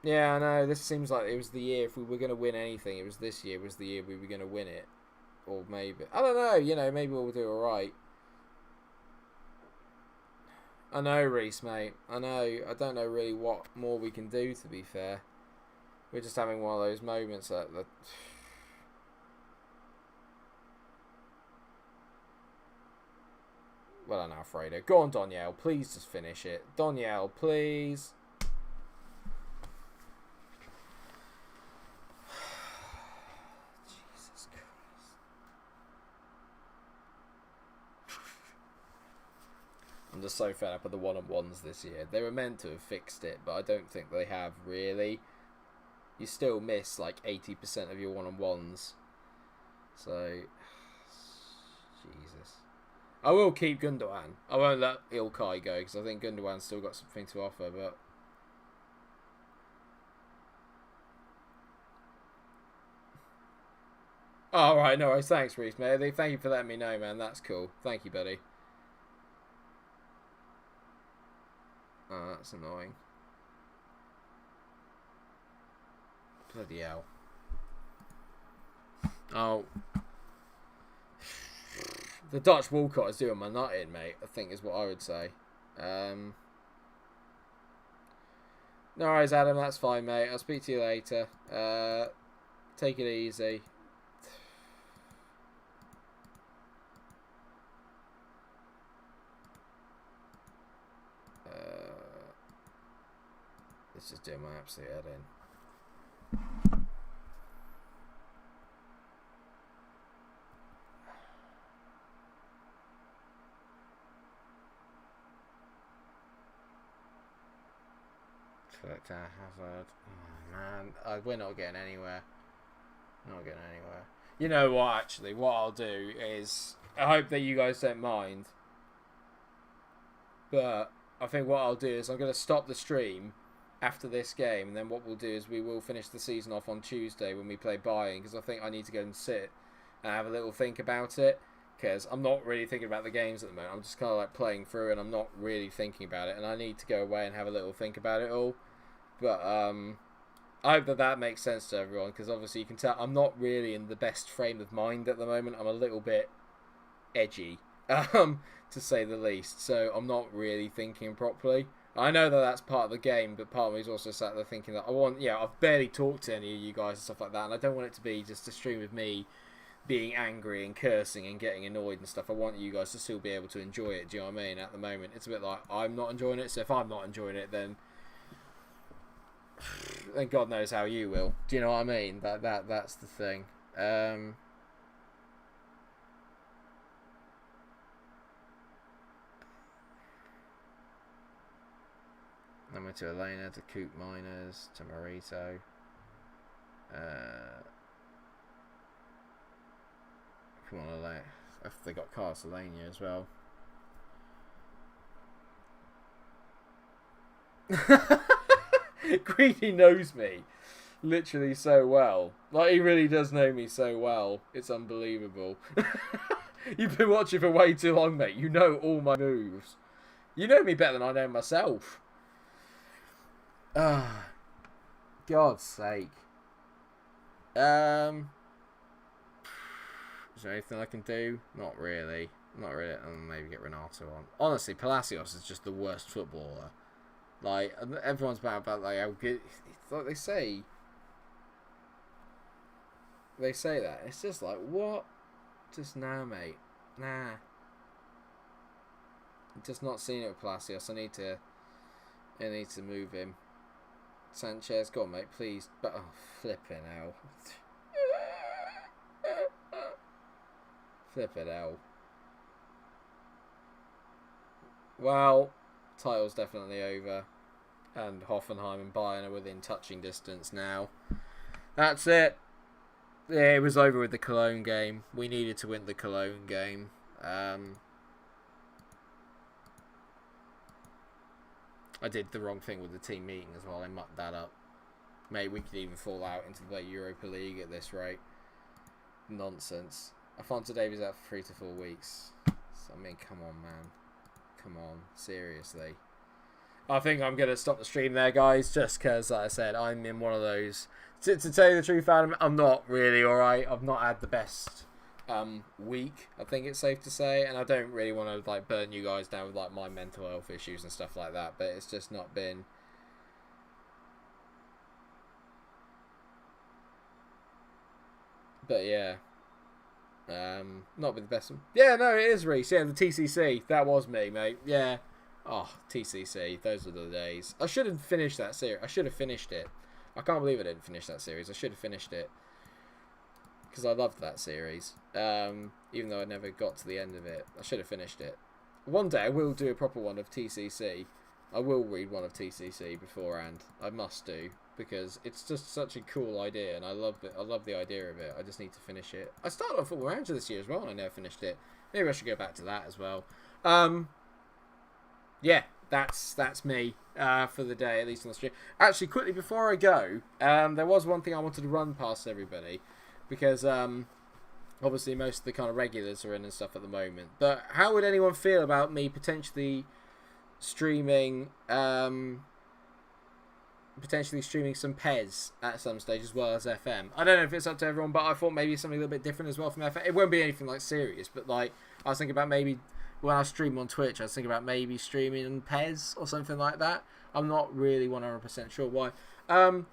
yeah, I know. This seems like it was the year if we were going to win anything. It was this year was the year we were going to win it, or maybe I don't know. You know, maybe we'll do all right. I know, Reese, mate. I know. I don't know really what more we can do, to be fair. We're just having one of those moments that... Well done, Alfredo. Go on, Danielle. Please just finish it. Danielle, please. Jesus Christ. I'm just so fed up with the one-on-ones this year. They were meant to have fixed it, but I don't think they have really. You still miss like 80% of your one-on-ones. So, Jesus. I will keep Gundogan. I won't let Ilkay go because I think Gundogan's still got something to offer, but... Oh, right, no worries. Thanks, Reese, mate. Thank you for letting me know, man. That's cool. Thank you, buddy. Oh, that's annoying. Bloody hell. Oh. The Dutch Walcott is doing my nut in, mate, I think is what I would say. No worries, Adam. That's fine, mate. I'll speak to you later. Take it easy. This is doing my absolute head in. Selector Hazard. Oh, man, we're not getting anywhere. Not getting anywhere. You know what? Actually, what I'll do is I hope that you guys don't mind, but I think what I'll do is I'm going to stop the stream after this game, and then what we'll do is we will finish the season off on Tuesday when we play Bayern, because I think I need to go and sit and have a little think about it, because I'm not really thinking about the games at the moment. I'm just kind of like playing through and I'm not really thinking about it, and I need to go away and have a little think about it all. But I hope that makes sense to everyone, because obviously you can tell I'm not really in the best frame of mind at the moment. I'm a little bit edgy, to say the least, so I'm not really thinking properly. I know that that's part of the game, but part of me is also sat there thinking that I've barely talked to any of you guys and stuff like that, and I don't want it to be just a stream of me being angry and cursing and getting annoyed and stuff. I want you guys to still be able to enjoy it, do you know what I mean? At the moment, it's a bit like I'm not enjoying it, so if I'm not enjoying it, then God knows how you will. Do you know what I mean? That's the thing. Number to Elena, to Coop Miners, to Marito. Come on, Elena. They got Carcelania as well. Greedy knows me literally so well. Like, he really does know me so well. It's unbelievable. You've been watching for way too long, mate. You know all my moves. You know me better than I know myself. Ah, God's sake. Is there anything I can do? Not really. Not really. Maybe get Renato on. Honestly, Palacios is just the worst footballer. Like, everyone's about like how good. Like they say that. It's just like, what? Just nah, mate. Nah. Just not seeing it with Palacios. I need to move him. Sanchez, go on, mate, please. But oh, flipping hell. Flipping hell. Well, title's definitely over, and Hoffenheim and Bayern are within touching distance now. That's it. Yeah, it was over with the Cologne game. We needed to win the Cologne game. I did the wrong thing with the team meeting as well. I mucked that up. Mate, we could even fall out into the Europa League at this rate. Nonsense. Alphonso Davies out for 3 to 4 weeks. So, I mean, come on, man. Come on. Seriously. I think I'm going to stop the stream there, guys, just because, like I said, I'm in one of those... To tell you the truth, Adam, I'm not really alright. I've not had the best week, I think it's safe to say, and I don't really want to like burn you guys down with like my mental health issues and stuff like that, but it's just not been... But yeah, not been the best one. Yeah, no, it is Reese. Yeah, the TCC, that was me, mate. Yeah. Oh, TCC, those were the days. I should have finished that series. I should have finished it. I can't believe I didn't finish that series. I should have finished it. Because I loved that series. Even though I never got to the end of it. I should have finished it. One day I will do a proper one of TCC. I will read one of TCC beforehand. I must do. Because it's just such a cool idea. And I love it. I love the idea of it. I just need to finish it. I started on Football Manager this year as well. And I never finished it. Maybe I should go back to that as well. Yeah, that's me for the day, at least on the stream. Actually, quickly before I go, there was one thing I wanted to run past everybody, because Obviously, most of the kind of regulars are in and stuff at the moment. But how would anyone feel about me potentially streaming some PES at some stage as well as FM? I don't know if it's up to everyone, but I thought maybe something a little bit different as well from FM. It won't be anything like serious, but like I was thinking about maybe when I stream on Twitch, I was thinking about maybe streaming on PES or something like that. I'm not really 100% sure why. To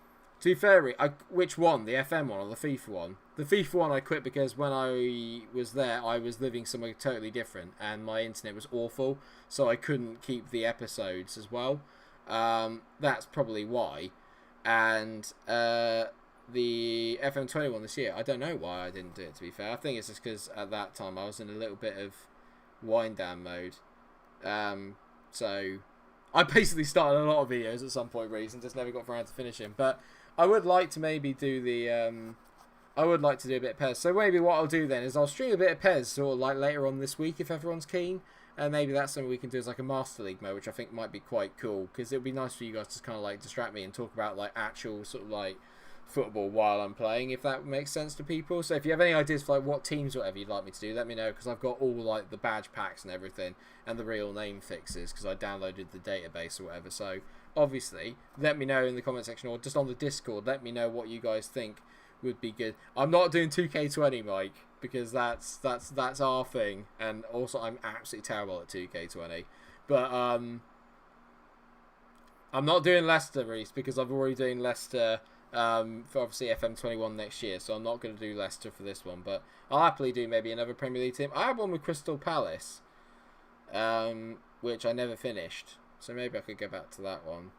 be fair, which one? The FM one or the FIFA one? The FIFA one I quit because when I was there, I was living somewhere totally different and my internet was awful, so I couldn't keep the episodes as well. That's probably why. And the FM21 this year, I don't know why I didn't do it, to be fair. I think it's just because at that time I was in a little bit of wind down mode. So I basically started a lot of videos at some point recently, just never got around to finishing. But I would like to maybe do I would like to do a bit of PES. So maybe what I'll do then is I'll stream a bit of PES sort of like later on this week if everyone's keen. And maybe that's something we can do as like a Master League mode, which I think might be quite cool. Because it would be nice for you guys to kind of like distract me and talk about like actual sort of like football while I'm playing, if that makes sense to people. So if you have any ideas for like what teams or whatever you'd like me to do, let me know, because I've got all like the badge packs and everything and the real name fixes because I downloaded the database or whatever. So obviously let me know in the comment section or just on the Discord, let me know what you guys think would be good. I'm not doing 2K20, Mike, because that's our thing, and also I'm absolutely terrible at 2K20. But I'm not doing Leicester, Reese, because I've already doing Leicester for obviously FM21 next year, so I'm not going to do Leicester for this one, but I'll happily do maybe another Premier League team. I had one with Crystal Palace, which I never finished, so maybe I could go back to that one.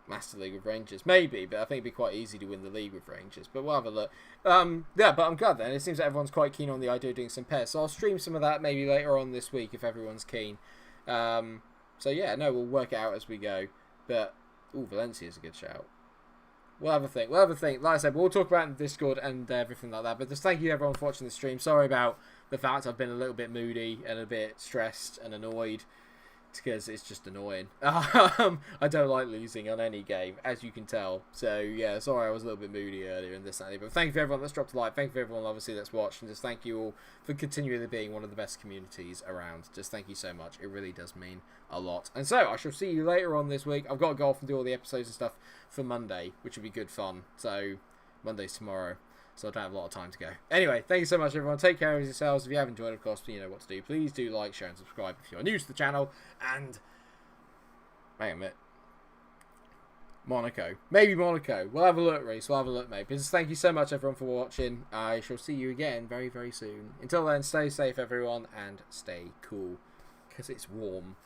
Master League with Rangers, maybe, but I think it'd be quite easy to win the league with Rangers, but we'll have a look. Yeah, but I'm glad then. It seems that everyone's quite keen on the idea of doing some PES, so I'll stream some of that maybe later on this week if everyone's keen. So yeah, no, we'll work it out as we go, but Valencia's a good shout. We'll have a think. Like I said, we'll talk about it in the Discord and everything like that. But just thank you everyone for watching the stream. Sorry about the fact I've been a little bit moody and a bit stressed and annoyed, because it's just annoying. I don't like losing on any game, as you can tell. So yeah, sorry I was a little bit moody earlier in this and that. But thank you for everyone that's dropped a like. Thank you for everyone obviously that's watched, and just thank you all for continually being one of the best communities around. Just thank you so much. It really does mean a lot. And so I shall see you later on this week. I've got to go off and do all the episodes and stuff for Monday, which will be good fun. So Monday's tomorrow, so I don't have a lot of time to go. Anyway, thank you so much everyone. Take care of yourselves. If you have enjoyed, of course, you know what to do. Please do like, share and subscribe if you're new to the channel. And wait a minute, Monaco, maybe Monaco. We'll have a look, Reese. We'll have a look, mate. But just thank you so much everyone for watching. I shall see you again very, very soon. Until then, stay safe everyone and stay cool, because it's warm.